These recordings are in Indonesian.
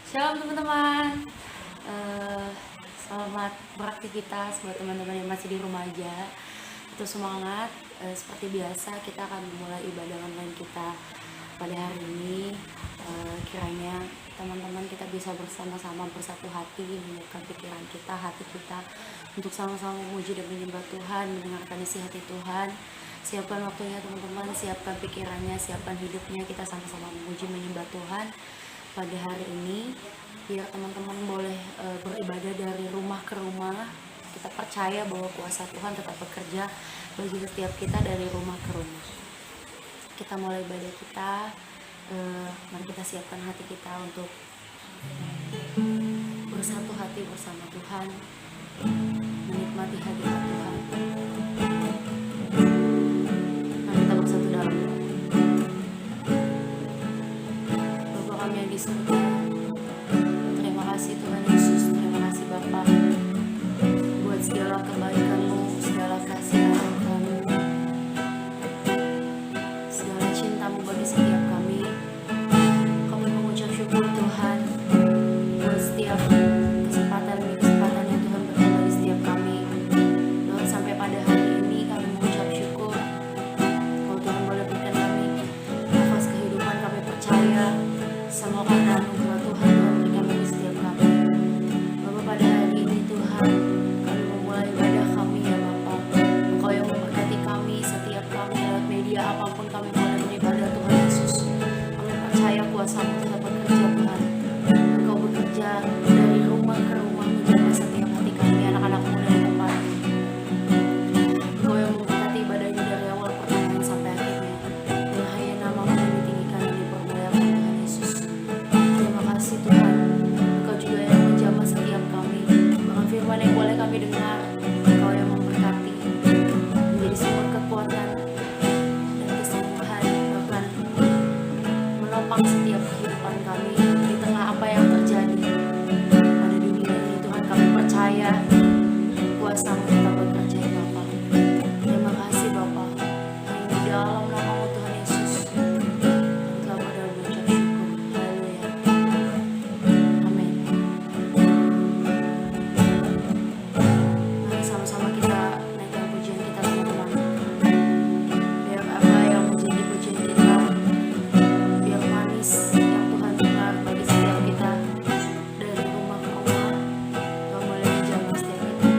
Shalom teman-teman. Eh, Selamat beraktivitas buat teman-teman yang masih di rumah aja. Tetap semangat. Seperti biasa kita akan memulai ibadah online kita pada hari ini. Kiranya teman-teman kita bisa bersama-sama bersatu hati, menyiapkan pikiran kita, hati kita untuk sama-sama memuji dan menyembah Tuhan, mendengarkan isi hati Tuhan. Siapkan waktunya teman-teman, siapkan pikirannya, siapkan hidupnya, kita sama-sama memuji menyembah Tuhan pada hari ini. Biar teman-teman boleh beribadah dari rumah ke rumah. Kita percaya bahwa kuasa Tuhan tetap bekerja bagi setiap kita dari rumah ke rumah. Kita mulai ibadah kita. Mari kita siapkan hati kita untuk bersatu hati bersama Tuhan, menikmati hadirat Tuhan. Mari kita bersatu dalam doa. Bapa kami yang di surga, terima kasih Tuhan Yesus, terima kasih Bapa buat segala kebaikan-Mu, segala kasihan-Mu, segala cinta-Mu bagi setiap kami. Kami mengucap syukur Tuhan buat setiap kesempatan yang Tuhan berikan bagi setiap kami. Tuhan, sampai pada hari ini kami mengucap syukur kalau Tuhan boleh berikan kami nafas kehidupan. Kami percaya semua karena anugerah Tuhan berikan bagi setiap kami. Bapak, pada hari ini Tuhan, kami memulai ibadah kami ya Bapak. Engkau yang memberkati kami, setiap kami lewat media apapun kami boleh beribadah Tuhan Yesus. Kami percaya kuasa-Mu tetap bekerja Tuhan. Engkau bekerja dari rumah ke rumah menjaga setiap hati kami, anak-anak muda di tempat. Engkau yang memberkati ibadah ini dari awal pertengahan sampai akhirnya. Berhaya nama-Mu yang ditinggikan dan dipermuliakan Tuhan Yesus. Terima kasih Tuhan. Engkau juga yang menjamah setiap kami. Bahkan firman yang boleh kami dengar, Engkau yang memberkati, menjadi sumber kekuatan dan kesembuhan, bahkan menopang setiap kehidupan kami di tengah apa yang terjadi pada dunia ini. Tuhan, kami percaya kuasa-Mu tetap bekerja ya Bapa. Terima kasih Bapa. Hanya di dalam nama-Mu Tuhan Yesus kami telah berdoa mengucap syukur. Haleluya. Amin. Mari sama-sama kita naikkan pujian kita teman-teman. Biar apa yang menjadi pujian kita, biar manis yang Tuhan dengar bagi setiap kita dari rumah ke rumah. Tuhan boleh menjamah setiap kita.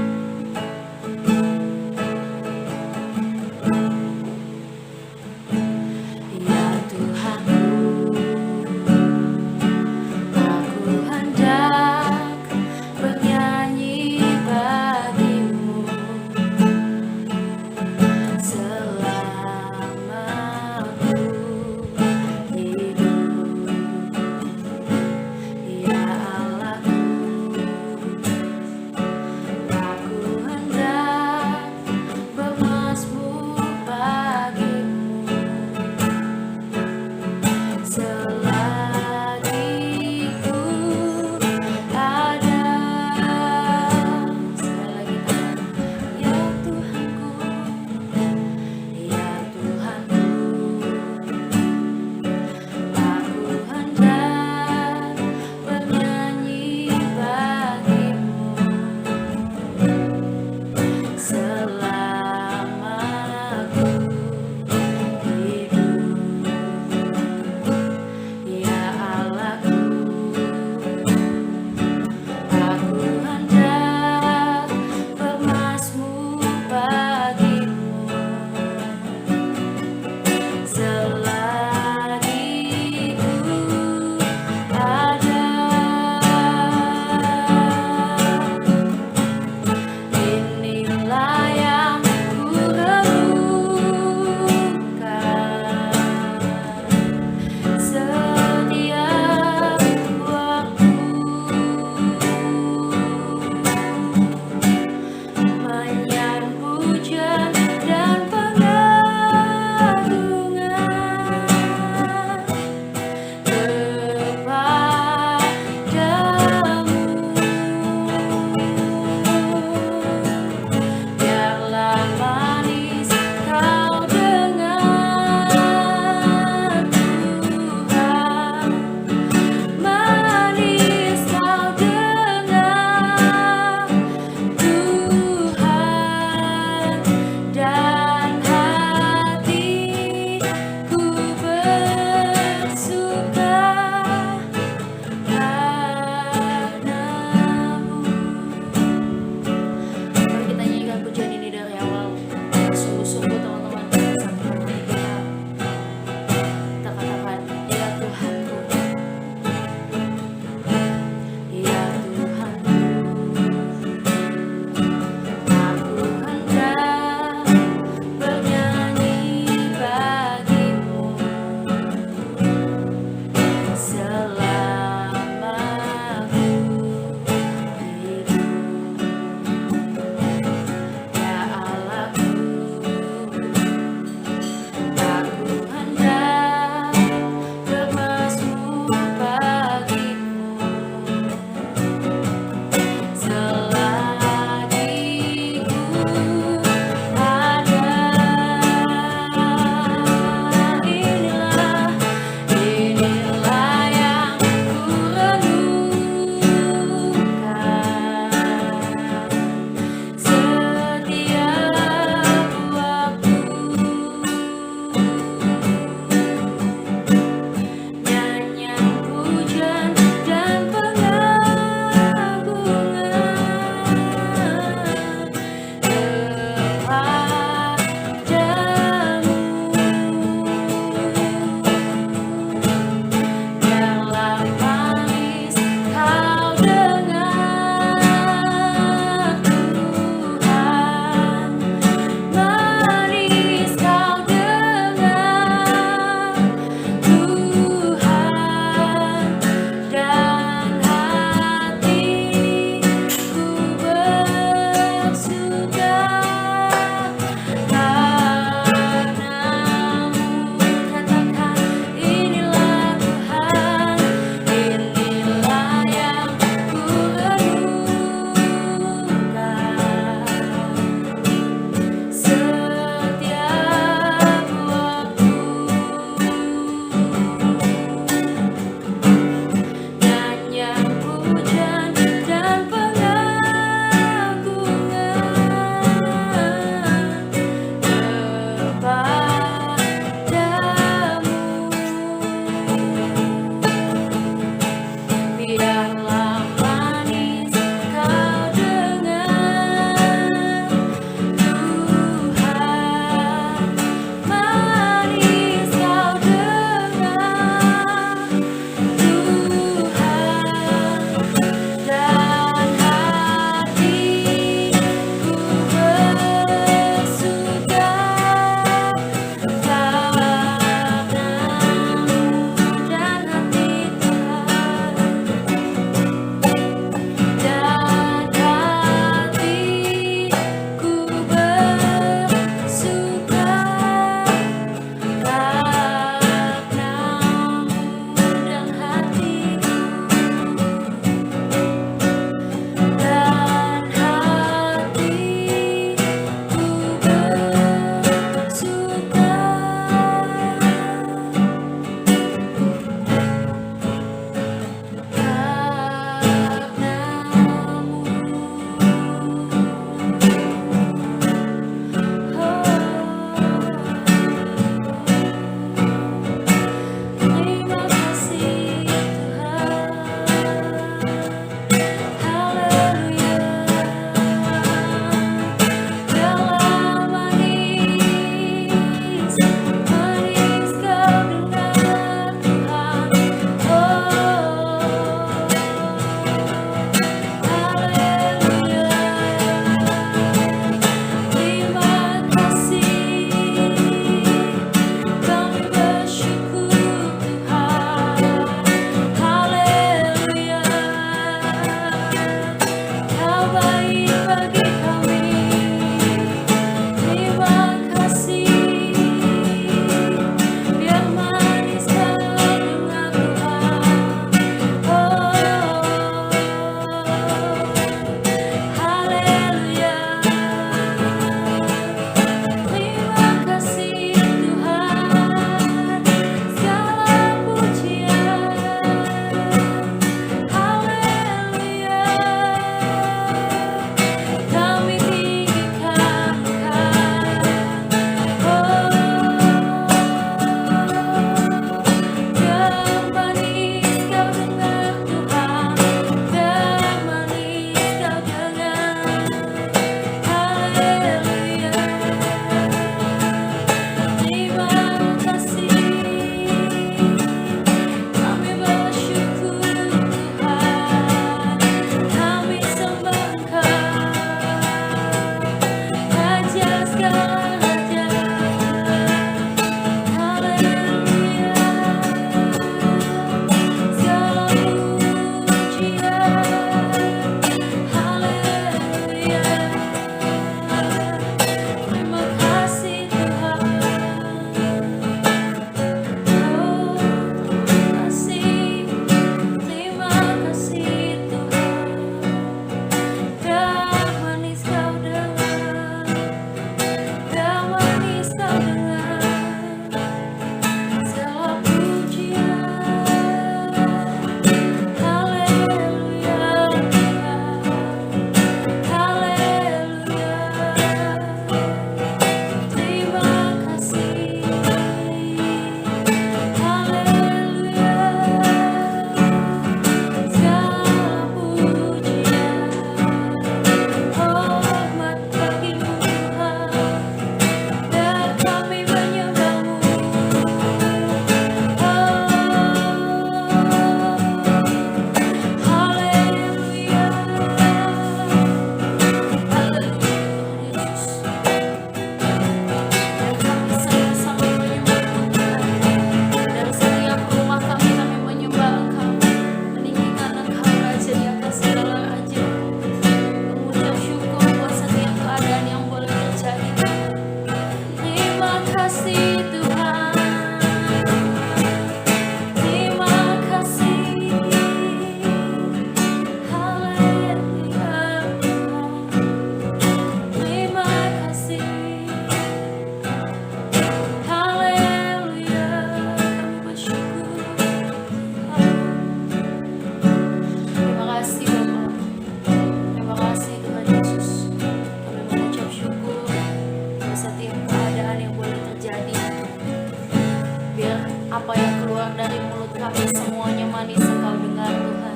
dari mulut kami semuanya manis Engkau dengar Tuhan.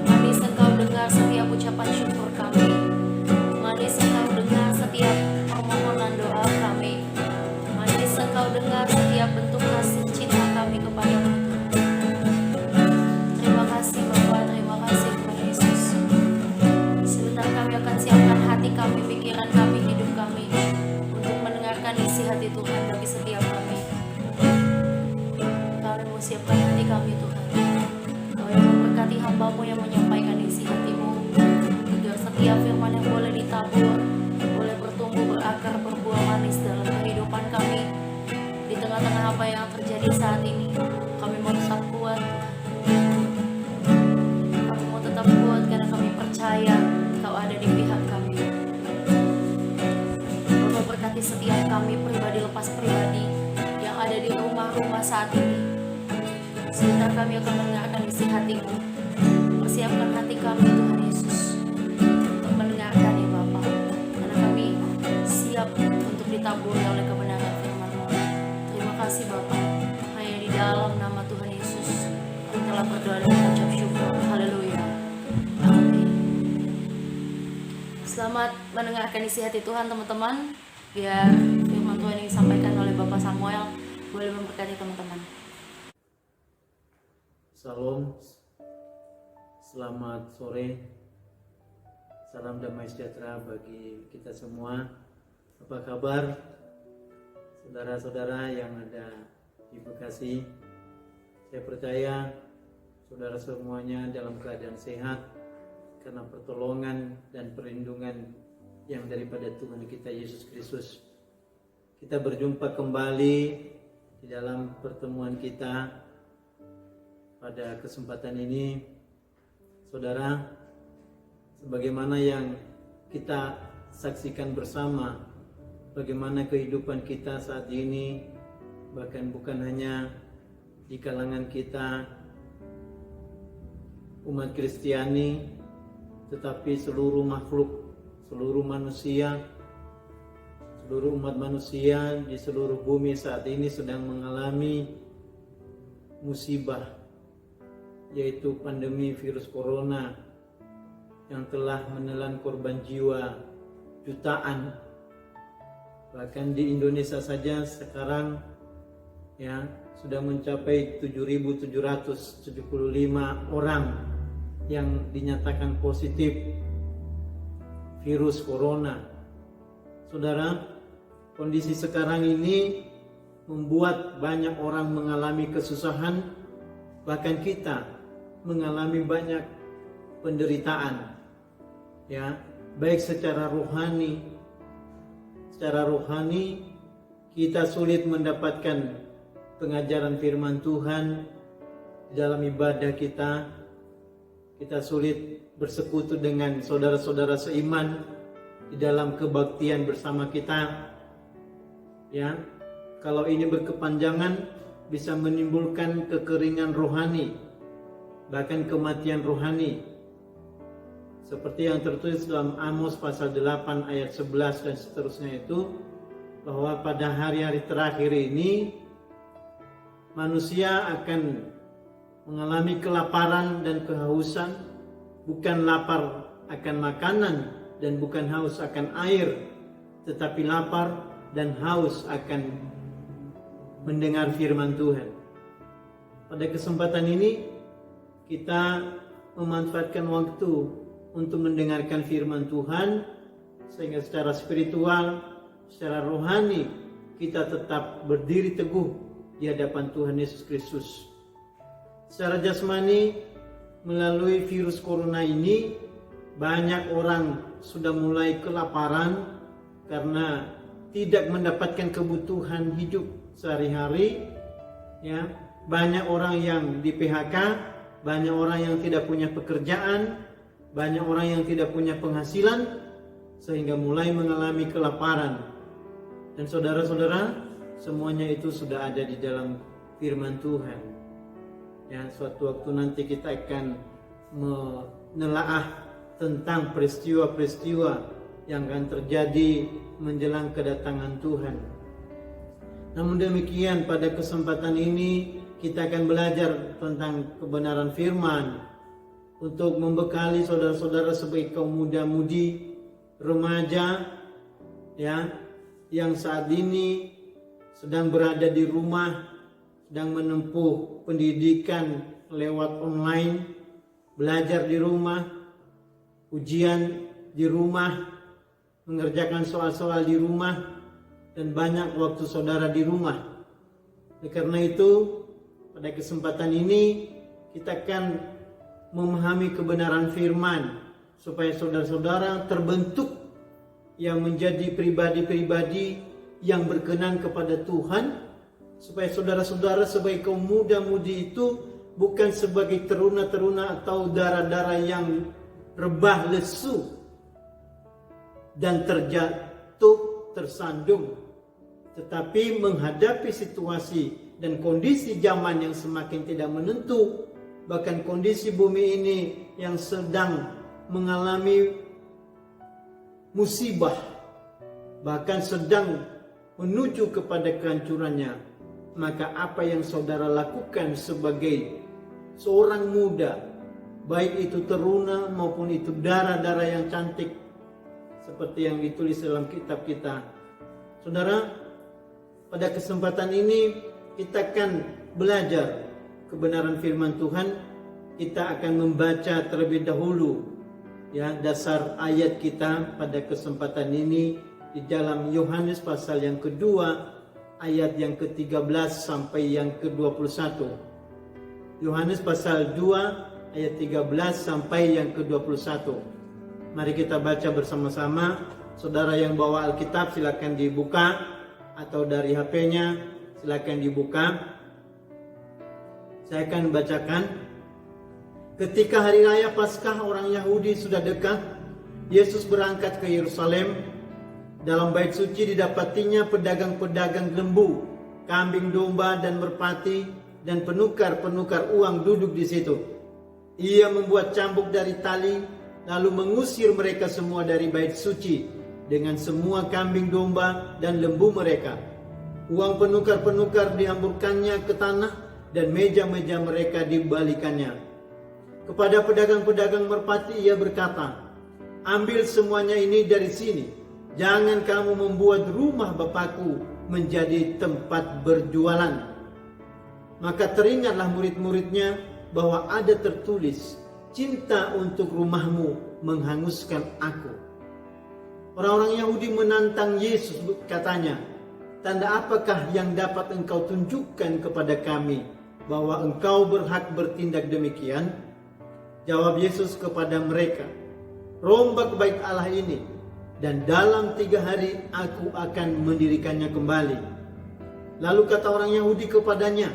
Manis Engkau dengar setiap ucapan syukur kami. Manis Engkau dengar setiap permohonan doa kami. Manis Engkau dengar setiap bentuk kasih cinta kami kepada-Mu. Terima kasih Bapa, terima kasih Tuhan Yesus. Sebentar kami akan siapkan hati kami, pikiran kami, hidup kami untuk mendengarkan isi hati Tuhan bagi setiap kami. Kami mau siapkan hati kami Tuhan. Kau yang memberkati hamba-Mu yang menyampaikan isi hati-Mu, agar setiap firman yang boleh ditabur, boleh bertumbuh, berakar, berbuah manis dalam kehidupan kami. Di tengah-tengah apa yang terjadi saat ini, kami mau tetap kuat Tuhan. Kami mau tetap kuat karena kami percaya Kau ada di pihak kami. Bapak berkati setiap kami, pribadi lepas pribadi, yang ada di rumah-rumah saat ini. Sebentar kami akan mendengarkan isi hati-Mu. Persiapkan hati kami Tuhan Yesus untuk mendengarkan ya Bapa, karena kami siap untuk ditaburi oleh kebenaran firman-Mu. Terima kasih Bapa, hanya di dalam nama Tuhan Yesus kami telah berdoa dan mengucap syukur. Haleluya, amin. Selamat mendengarkan isi hati Tuhan teman-teman. Biar firman Tuhan yang disampaikan oleh Bapak Samuel boleh memberkati teman-teman. Salam, selamat sore, salam damai sejahtera bagi kita semua. Apa kabar saudara-saudara yang ada di Bekasi? Saya percaya saudara semuanya dalam keadaan sehat karena pertolongan dan perlindungan yang daripada Tuhan kita Yesus Kristus. Kita berjumpa kembali di dalam pertemuan kita pada kesempatan ini, saudara, sebagaimana yang kita saksikan bersama, bagaimana kehidupan kita saat ini, bahkan bukan hanya di kalangan kita umat Kristiani, tetapi seluruh makhluk, seluruh manusia, seluruh umat manusia di seluruh bumi saat ini sedang mengalami musibah, yaitu pandemi virus corona yang telah menelan korban jiwa jutaan. Bahkan di Indonesia saja sekarang ya sudah mencapai 7.775 orang yang dinyatakan positif virus corona. Saudara, kondisi sekarang ini membuat banyak orang mengalami kesusahan, bahkan kita mengalami banyak penderitaan, ya, baik secara rohani. Secara rohani kita sulit mendapatkan pengajaran firman Tuhan dalam ibadah kita. Kita sulit bersekutu dengan saudara-saudara seiman di dalam kebaktian bersama kita. Ya, kalau ini berkepanjangan bisa menimbulkan kekeringan rohani, bahkan kematian rohani. Seperti yang tertulis dalam Amos pasal 8 ayat 11 dan seterusnya itu, bahwa pada hari-hari terakhir ini manusia akan mengalami kelaparan dan kehausan, bukan lapar akan makanan dan bukan haus akan air, tetapi lapar dan haus akan mendengar firman Tuhan. Pada kesempatan ini kita memanfaatkan waktu untuk mendengarkan firman Tuhan, sehingga secara spiritual, secara rohani kita tetap berdiri teguh di hadapan Tuhan Yesus Kristus. Secara jasmani, melalui virus corona ini banyak orang sudah mulai kelaparan karena tidak mendapatkan kebutuhan hidup sehari-hari, ya. Banyak orang yang di PHK, banyak orang yang tidak punya pekerjaan, banyak orang yang tidak punya penghasilan, sehingga mulai mengalami kelaparan. Dan saudara-saudara, semuanya itu sudah ada di dalam firman Tuhan. Ya, suatu waktu nanti kita akan menelaah tentang peristiwa-peristiwa yang akan terjadi menjelang kedatangan Tuhan. Namun demikian, pada kesempatan ini kita akan belajar tentang kebenaran firman untuk membekali saudara-saudara sebagai kaum muda-mudi, remaja, ya, yang saat ini sedang berada di rumah, sedang menempuh pendidikan lewat online, belajar di rumah, ujian di rumah, mengerjakan soal-soal di rumah, dan banyak waktu saudara di rumah. Karena itu, pada kesempatan ini kita akan memahami kebenaran firman supaya saudara-saudara terbentuk yang menjadi pribadi-pribadi yang berkenan kepada Tuhan, supaya saudara-saudara sebagai kaum muda-mudi itu bukan sebagai teruna-teruna atau darah-darah yang rebah lesu dan terjatuh tersandung, tetapi menghadapi situasi dan kondisi zaman yang semakin tidak menentu, bahkan kondisi bumi ini yang sedang mengalami musibah, bahkan sedang menuju kepada kehancurannya. Maka apa yang saudara lakukan sebagai seorang muda, baik itu teruna maupun itu darah-darah yang cantik, seperti yang ditulis dalam kitab kita, saudara, pada kesempatan ini kita akan belajar kebenaran firman Tuhan. Kita akan membaca terlebih dahulu, ya, dasar ayat kita pada kesempatan ini di dalam Yohanes pasal yang kedua, ayat yang ke-13 sampai yang ke-21. Yohanes pasal 2 ayat 13 sampai yang ke-21. Mari kita baca bersama-sama. Saudara yang bawa Alkitab silakan dibuka, atau dari HP-nya silakan dibuka. Saya akan bacakan. Ketika hari raya Paskah orang Yahudi sudah dekat, Yesus berangkat ke Yerusalem. Dalam bait suci didapatinya pedagang-pedagang lembu, kambing domba dan merpati, dan penukar-penukar uang duduk di situ. Ia membuat cambuk dari tali, lalu mengusir mereka semua dari bait suci dengan semua kambing domba dan lembu mereka. Uang penukar-penukar dihamburkannya ke tanah, dan meja-meja mereka dibalikannya. Kepada pedagang-pedagang merpati ia berkata, "Ambil semuanya ini dari sini. Jangan kamu membuat rumah Bapakku menjadi tempat berjualan." Maka teringatlah murid-muridnya bahwa ada tertulis, "Cinta untuk rumahmu menghanguskan aku." Orang-orang Yahudi menantang Yesus, katanya, "Tanda apakah yang dapat engkau tunjukkan kepada kami bahwa engkau berhak bertindak demikian?" Jawab Yesus kepada mereka, "Rombak bait Allah ini, dan dalam 3 hari aku akan mendirikannya kembali." Lalu kata orang Yahudi kepadanya,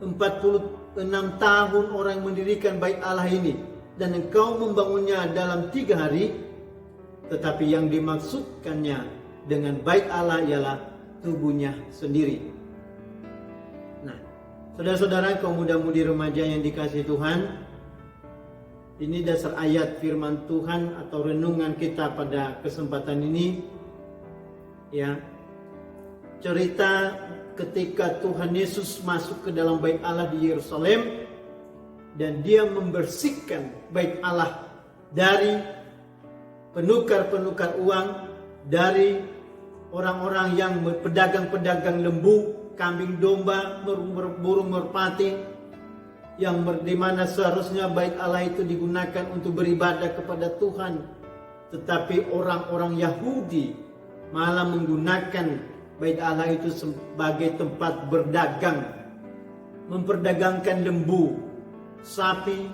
46 tahun orang mendirikan bait Allah ini, dan engkau membangunnya dalam 3 hari? Tetapi yang dimaksudkannya dengan bait Allah ialah tubuhnya sendiri. Nah, saudara-saudara kaum muda-mudi remaja yang dikasihi Tuhan, ini dasar ayat firman Tuhan atau renungan kita pada kesempatan ini, ya. Cerita ketika Tuhan Yesus masuk ke dalam bait Allah di Yerusalem, dan dia membersihkan bait Allah dari penukar-penukar uang, dari orang-orang yang pedagang-pedagang lembu, kambing domba, burung merpati, yang di mana seharusnya bait Allah itu digunakan untuk beribadah kepada Tuhan, tetapi orang-orang Yahudi malah menggunakan bait Allah itu sebagai tempat berdagang, memperdagangkan lembu, sapi,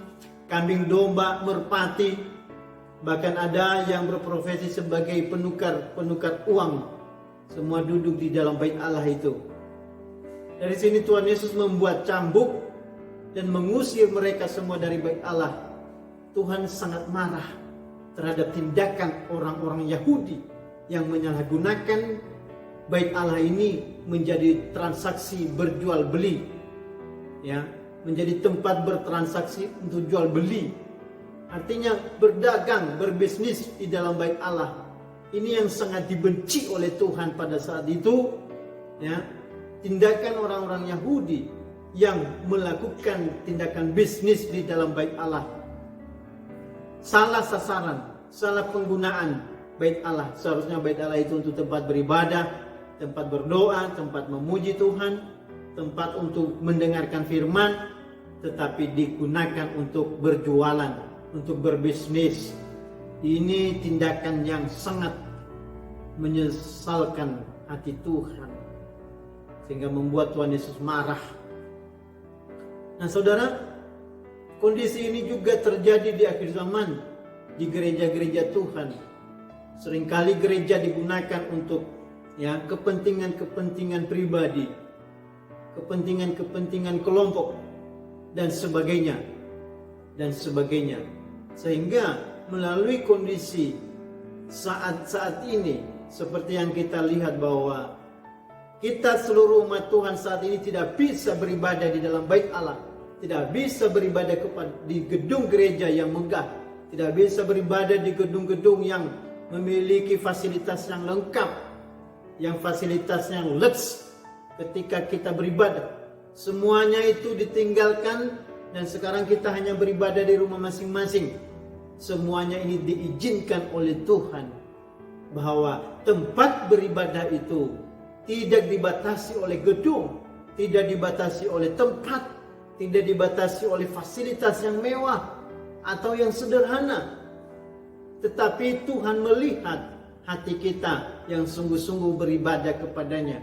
kambing domba, merpati. Bahkan ada yang berprofesi sebagai penukar uang. Semua duduk di dalam bait Allah itu. Dari sini Tuhan Yesus membuat cambuk dan mengusir mereka semua dari bait Allah. Tuhan sangat marah terhadap tindakan orang-orang Yahudi yang menyalahgunakan bait Allah ini menjadi transaksi berjual beli, ya, menjadi tempat bertransaksi untuk jual beli. Artinya berdagang, berbisnis di dalam bait Allah. Ini yang sangat dibenci oleh Tuhan pada saat itu, ya. tindakan orang-orang Yahudi yang melakukan tindakan bisnis di dalam bait Allah. Salah sasaran, salah penggunaan bait Allah. Seharusnya bait Allah itu untuk tempat beribadah, tempat berdoa, tempat memuji Tuhan, tempat untuk mendengarkan firman, tetapi digunakan untuk berjualan, untuk berbisnis. Ini tindakan yang sangat menyesalkan hati Tuhan, sehingga membuat Tuhan Yesus marah. Nah saudara, kondisi ini juga terjadi di akhir zaman di gereja-gereja Tuhan. Seringkali gereja digunakan untuk kepentingan-kepentingan pribadi, kepentingan-kepentingan kelompok dan sebagainya. Sehingga melalui kondisi saat-saat ini, seperti yang kita lihat bahwa kita seluruh umat Tuhan saat ini tidak bisa beribadah di dalam bait Allah, tidak bisa beribadah di gedung gereja yang megah, tidak bisa beribadah di gedung-gedung yang memiliki fasilitas yang lengkap, yang fasilitasnya lux ketika kita beribadah. Semuanya itu ditinggalkan dan sekarang kita hanya beribadah di rumah masing-masing. Semuanya ini diizinkan oleh Tuhan, bahwa tempat beribadah itu tidak dibatasi oleh gedung, tidak dibatasi oleh tempat, tidak dibatasi oleh fasilitas yang mewah atau yang sederhana. Tetapi Tuhan melihat hati kita yang sungguh-sungguh beribadah kepadanya.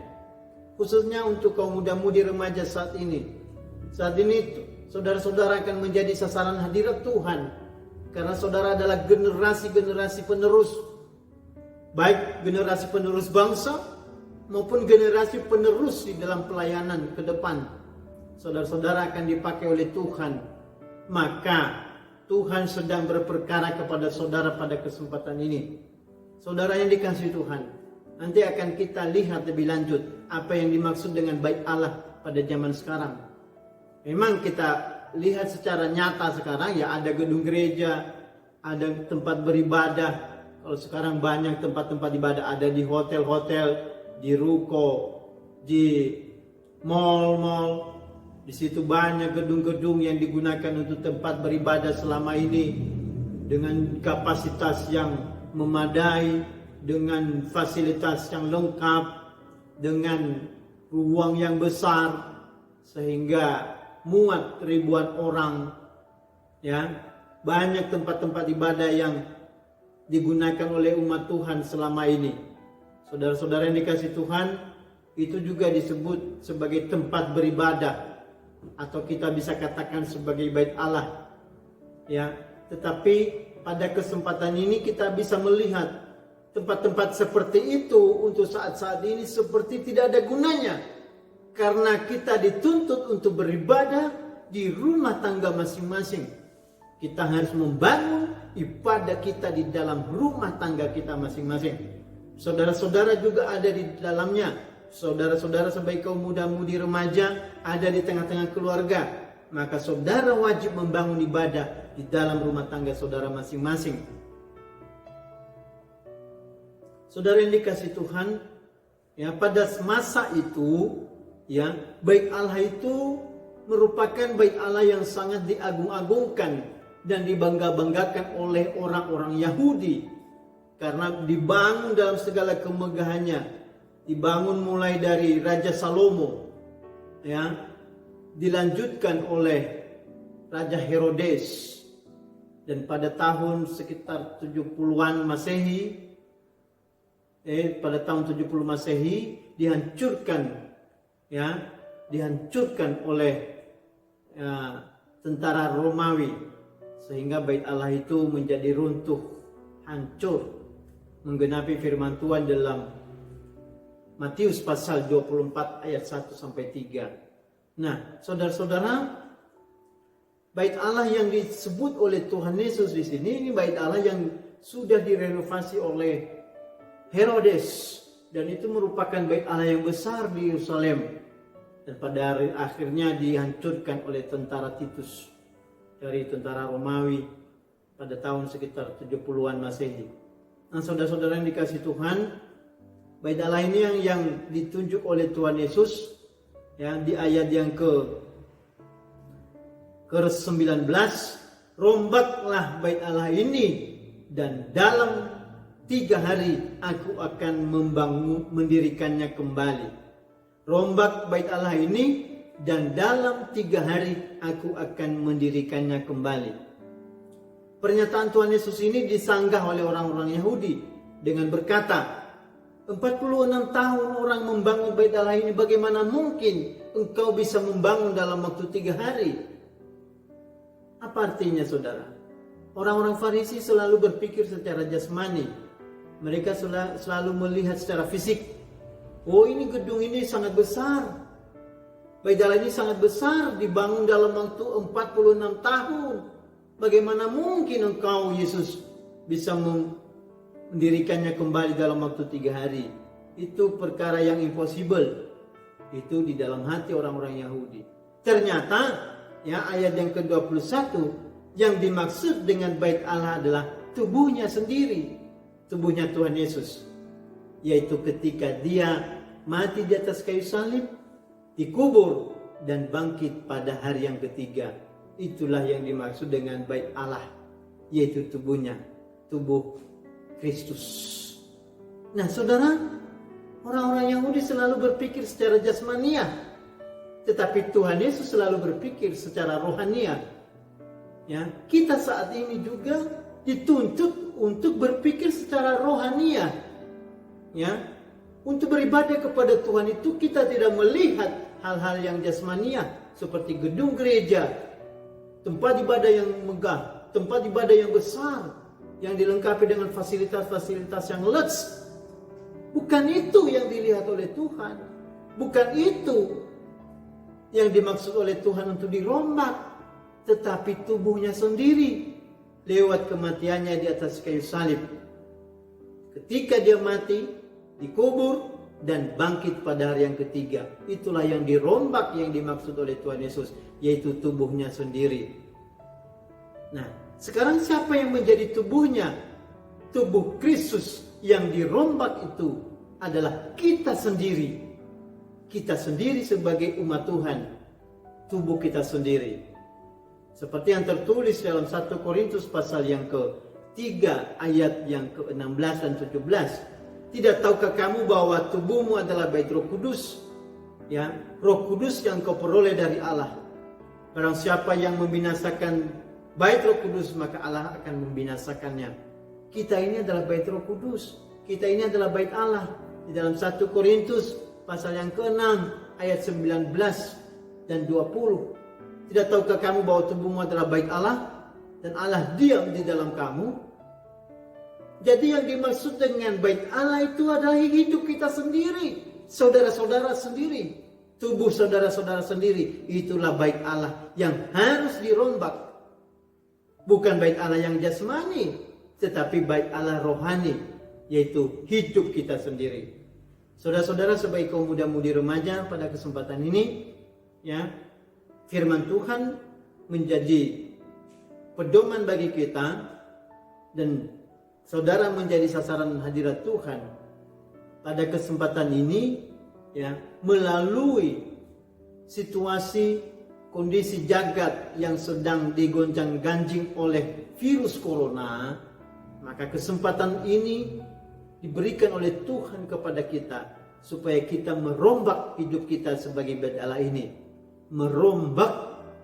Khususnya untuk kaum muda-mudi remaja saat ini. Saat ini saudara-saudara akan menjadi sasaran hadirat Tuhan, karena saudara adalah generasi-generasi penerus, baik generasi penerus bangsa maupun generasi penerus di dalam pelayanan ke depan. Saudara-saudara akan dipakai oleh Tuhan. Maka Tuhan sedang berperkara kepada saudara pada kesempatan ini. Saudara yang dikasihi Tuhan, nanti akan kita lihat lebih lanjut apa yang dimaksud dengan bait Allah pada zaman sekarang. Memang kita lihat secara nyata sekarang ada gedung gereja, ada tempat beribadah. Kalau sekarang banyak tempat-tempat ibadah, ada di hotel-hotel, di ruko, di mall-mall. Di situ banyak gedung-gedung yang digunakan untuk tempat beribadah selama ini, dengan kapasitas yang memadai, dengan fasilitas yang lengkap, dengan ruang yang besar, sehingga muat ribuan orang. Banyak tempat-tempat ibadah yang digunakan oleh umat Tuhan selama ini. Saudara-saudara yang dikasihi Tuhan, itu juga disebut sebagai tempat beribadah, atau kita bisa katakan sebagai bait Allah. Tetapi pada kesempatan ini kita bisa melihat tempat-tempat seperti itu untuk saat-saat ini seperti tidak ada gunanya, karena kita dituntut untuk beribadah di rumah tangga masing-masing. Kita harus membangun ibadah kita di dalam rumah tangga kita masing-masing. Saudara-saudara juga ada di dalamnya. Saudara-saudara sebagai kaum muda-mudi remaja ada di tengah-tengah keluarga. Maka saudara wajib membangun ibadah di dalam rumah tangga saudara masing-masing. Saudara yang dikasihi Tuhan, pada masa itu, bait Allah itu merupakan bait Allah yang sangat diagung-agungkan dan dibangga-banggakan oleh orang-orang Yahudi, karena dibangun dalam segala kemegahannya. Dibangun mulai dari Raja Salomo, dilanjutkan oleh Raja Herodes, dan pada tahun sekitar 70-an Masehi, pada tahun 70 Masehi dihancurkan oleh tentara Romawi, sehingga bait Allah itu menjadi runtuh, hancur, menggenapi firman Tuhan dalam Matius pasal 24 ayat 1 sampai 3. Nah, saudara-saudara, bait Allah yang disebut oleh Tuhan Yesus di sini, ini bait Allah yang sudah direnovasi oleh Herodes, dan itu merupakan bait Allah yang besar di Yerusalem, dan pada akhirnya dihancurkan oleh tentara Titus dari tentara Romawi pada tahun sekitar 70-an Masehi. Nah, saudara-saudara yang dikasihi Tuhan, bait Allah ini yang ditunjuk oleh Tuhan Yesus Ya, di ayat yang ke-19, rombaklah bait Allah ini dan dalam 3 hari aku akan mendirikannya kembali. Rombak bait Allah ini dan dalam 3 hari aku akan mendirikannya kembali. Pernyataan Tuhan Yesus ini disanggah oleh orang-orang Yahudi dengan berkata, 46 tahun orang membangun bait Allah ini, bagaimana mungkin engkau bisa membangun dalam waktu 3 hari? Apa artinya, saudara? Orang-orang Farisi selalu berpikir secara jasmani. Mereka selalu melihat secara fisik. Oh, ini gedung ini sangat besar. Bait Allah ini sangat besar, dibangun dalam waktu 46 tahun. Bagaimana mungkin engkau, Yesus, bisa mendirikannya kembali dalam waktu 3 hari? Itu perkara yang impossible. Itu di dalam hati orang-orang Yahudi. Ternyata, ya, ayat yang ke-21, yang dimaksud dengan bait Allah adalah tubuhnya sendiri. Tubuhnya Tuhan Yesus. Yaitu ketika dia mati di atas kayu salib, dikubur, dan bangkit pada hari yang ketiga. Itulah yang dimaksud dengan bait Allah, yaitu tubuhnya, tubuh Kristus. Nah, saudara, orang-orang Yahudi selalu berpikir secara jasmaniah, tetapi Tuhan Yesus selalu berpikir secara rohaniah. Ya, kita saat ini juga dituntut untuk berpikir secara rohaniah. Ya, untuk beribadah kepada Tuhan itu kita tidak melihat hal-hal yang jasmaniah seperti gedung gereja, tempat ibadah yang megah, tempat ibadah yang besar, yang dilengkapi dengan fasilitas-fasilitas yang luks. Bukan itu yang dilihat oleh Tuhan. Bukan itu yang dimaksud oleh Tuhan untuk dirombak, tetapi tubuhnya sendiri lewat kematiannya di atas kayu salib. Ketika dia mati, dikubur, dan bangkit pada hari yang ketiga. Itulah yang dirombak yang dimaksud oleh Tuhan Yesus, yaitu tubuhnya sendiri. Nah, sekarang siapa yang menjadi tubuhnya? Tubuh Kristus yang dirombak itu adalah kita sendiri. Kita sendiri sebagai umat Tuhan. Tubuh kita sendiri. Seperti yang tertulis dalam 1 Korintus pasal yang ke-3 ayat yang ke-16 dan 17. Tidak tahukah kamu bahwa tubuhmu adalah bait Roh Kudus? Ya, Roh Kudus yang kau peroleh dari Allah. Barang siapa yang membinasakan bait Roh Kudus, maka Allah akan membinasakannya. Kita ini adalah bait Roh Kudus. Kita ini adalah bait Allah. Di dalam 1 Korintus pasal yang ke-6 ayat 19 dan 20. Tidak tahukah kamu bahwa tubuhmu adalah bait Allah dan Allah diam di dalam kamu? Jadi yang dimaksud dengan bait Allah itu adalah hidup kita sendiri, saudara-saudara sendiri, tubuh saudara-saudara sendiri. Itulah bait Allah yang harus dirombak. Bukan bait Allah yang jasmani, tetapi bait Allah rohani, yaitu hidup kita sendiri. Saudara-saudara sebagai kaum muda-mudi remaja, pada kesempatan ini, ya, firman Tuhan menjadi pedoman bagi kita, dan saudara menjadi sasaran hadirat Tuhan pada kesempatan ini, ya, melalui situasi kondisi jagat yang sedang digoncang-ganjing oleh virus corona. Maka kesempatan ini diberikan oleh Tuhan kepada kita supaya kita merombak hidup kita sebagai bait Allah ini. Merombak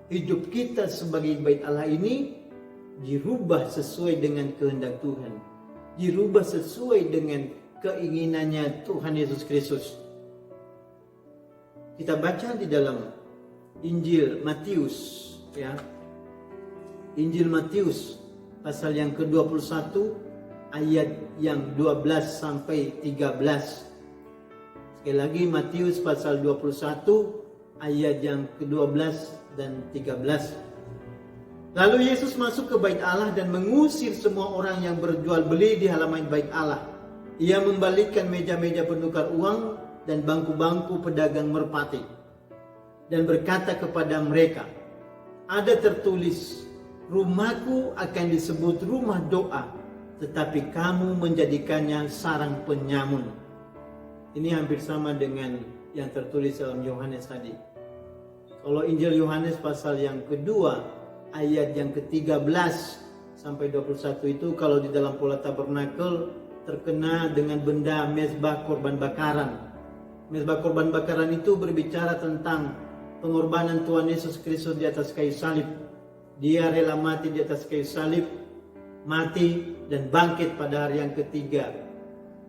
hidup kita sebagai bait Allah ini dirubah sesuai dengan kehendak Tuhan, dirubah sesuai dengan keinginannya Tuhan Yesus Kristus. Kita baca di dalam Injil Matius, ya, Injil Matius pasal yang ke-21 ayat yang 12 sampai 13. Sekali lagi, Matius pasal 21 ayat yang ke-12 dan 13. Lalu Yesus masuk ke bait Allah dan mengusir semua orang yang berjual beli di halaman bait Allah. Ia membalikkan meja-meja penukar uang dan bangku-bangku pedagang merpati, dan berkata kepada mereka, ada tertulis, rumahku akan disebut rumah doa, tetapi kamu menjadikannya sarang penyamun. Ini hampir sama dengan yang tertulis dalam Yohanes tadi. Kalau Injil Yohanes pasal yang kedua, ayat yang ke-13 sampai 21 itu, kalau di dalam pola tabernakel terkena dengan benda mezbah korban bakaran. Mezbah korban bakaran itu berbicara tentang pengorbanan Tuhan Yesus Kristus di atas kayu salib. Dia rela mati di atas kayu salib, mati dan bangkit pada hari yang ketiga.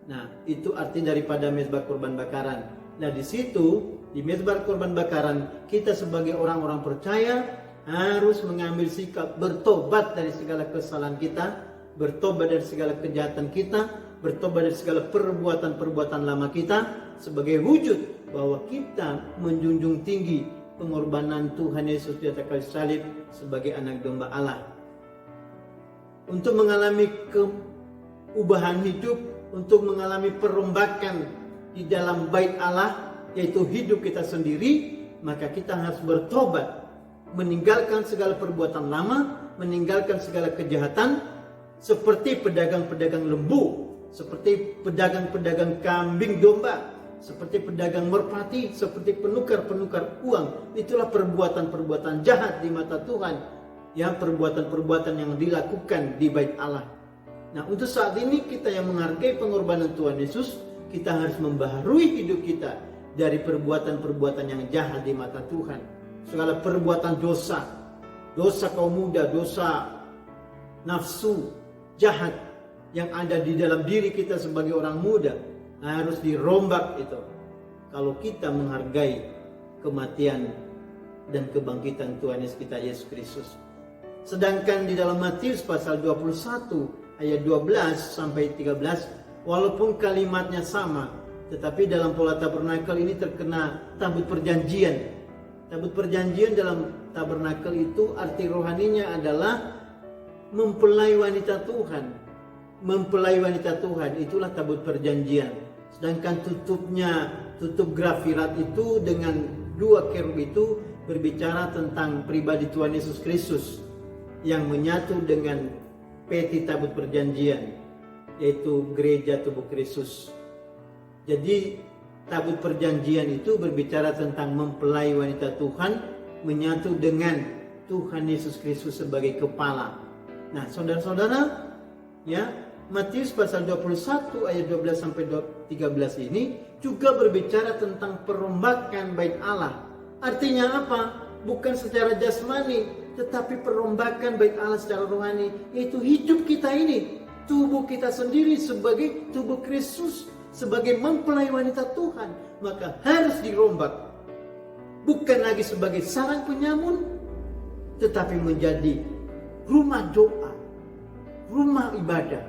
Nah, itu arti daripada mezbah korban bakaran. Nah, di situ, di mezbah korban bakaran, kita sebagai orang-orang percaya harus mengambil sikap bertobat dari segala kesalahan kita, bertobat dari segala kejahatan kita, bertobat dari segala perbuatan-perbuatan lama kita, sebagai wujud bahwa kita menjunjung tinggi pengorbanan Tuhan Yesus di atas kayu salib sebagai anak domba Allah. Untuk mengalami keubahan hidup, untuk mengalami perombakan di dalam bait Allah, yaitu hidup kita sendiri, maka kita harus bertobat, meninggalkan segala perbuatan lama, meninggalkan segala kejahatan, seperti pedagang-pedagang lembu, seperti pedagang-pedagang kambing domba, seperti pedagang merpati, seperti penukar-penukar uang. Itulah perbuatan-perbuatan jahat di mata Tuhan, ya, perbuatan-perbuatan yang dilakukan di bait Allah. Nah, untuk saat ini kita yang menghargai pengorbanan Tuhan Yesus, kita harus membaharui hidup kita dari perbuatan-perbuatan yang jahat di mata Tuhan. Segala perbuatan dosa, dosa kaum muda, dosa nafsu jahat yang ada di dalam diri kita sebagai orang muda harus dirombak itu. Kalau kita menghargai kematian dan kebangkitan Tuhan Yesus Kristus. Sedangkan di dalam Matius pasal 21 ayat 12 sampai 13, walaupun kalimatnya sama, tetapi dalam pola tabernakel ini terkena tabut perjanjian. Tabut perjanjian dalam tabernakel itu arti rohaninya adalah mempelai wanita Tuhan. Mempelai wanita Tuhan, itulah tabut perjanjian. Sedangkan tutup grafirat itu dengan dua kerub itu berbicara tentang pribadi Tuhan Yesus Kristus yang menyatu dengan peti tabut perjanjian, yaitu gereja tubuh Kristus. Jadi tabut perjanjian itu berbicara tentang mempelai wanita Tuhan menyatu dengan Tuhan Yesus Kristus sebagai kepala. Nah, saudara-saudara, ya, Matius pasal 21 ayat 12 sampai 13 ini juga berbicara tentang perombakan bait Allah. Artinya apa? Bukan secara jasmani, tetapi perombakan bait Allah secara rohani, yaitu hidup kita ini, tubuh kita sendiri sebagai tubuh Kristus, sebagai mempelai wanita Tuhan, maka harus dirombak. Bukan lagi sebagai sarang penyamun, tetapi menjadi rumah doa, rumah ibadah,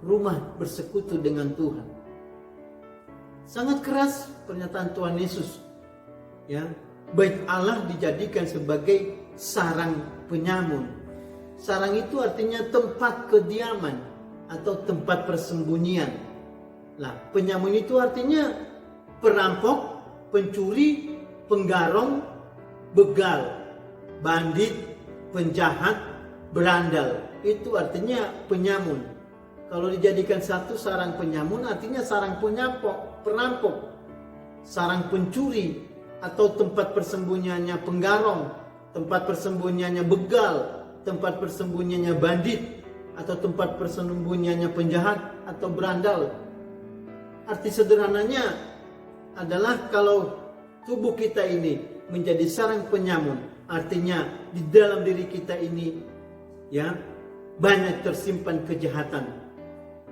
rumah bersekutu dengan Tuhan. Sangat keras pernyataan Tuhan Yesus, ya. Bait Allah dijadikan sebagai sarang penyamun. Sarang itu artinya tempat kediaman atau tempat persembunyian. Nah, penyamun itu artinya perampok, pencuri, penggarong, begal, bandit, penjahat, berandal. Itu artinya penyamun. Kalau dijadikan satu sarang penyamun artinya sarang perampok, sarang pencuri, atau tempat persembunyiannya penggarong, tempat persembunyiannya begal, tempat persembunyiannya bandit, atau tempat persembunyiannya penjahat atau berandal. Arti sederhananya adalah kalau tubuh kita ini menjadi sarang penyamun, artinya di dalam diri kita ini, ya, banyak tersimpan kejahatan.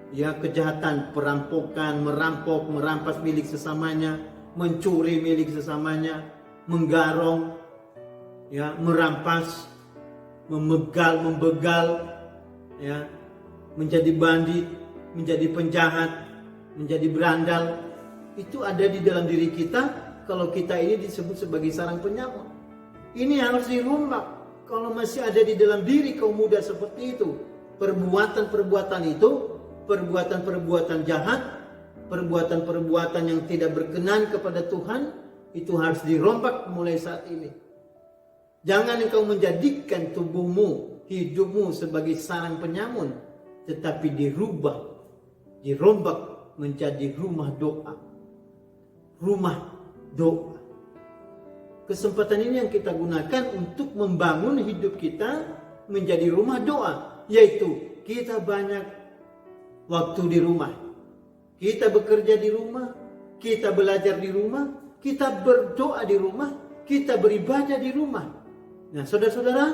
Ya, kejahatan, perampokan, merampok, merampas milik sesamanya, mencuri milik sesamanya, menggarong, ya, merampas, membegal, ya, menjadi bandit, menjadi penjahat, menjadi berandal. Itu ada di dalam diri kita kalau kita ini disebut sebagai sarang penyamun. Ini harus dirombak. Kalau masih ada di dalam diri kaum muda seperti itu, perbuatan-perbuatan itu, perbuatan-perbuatan jahat, perbuatan-perbuatan yang tidak berkenan kepada Tuhan, itu harus dirombak mulai saat ini. Jangan engkau menjadikan tubuhmu, hidupmu sebagai sarang penyamun, tetapi dirombak menjadi rumah doa. Rumah doa. kesempatan ini yang kita gunakan untuk membangun hidup kita menjadi rumah doa, yaitu kita banyak waktu di rumah, kita bekerja di rumah, kita belajar di rumah, kita berdoa di rumah, kita beribadah di rumah. Nah, saudara-saudara,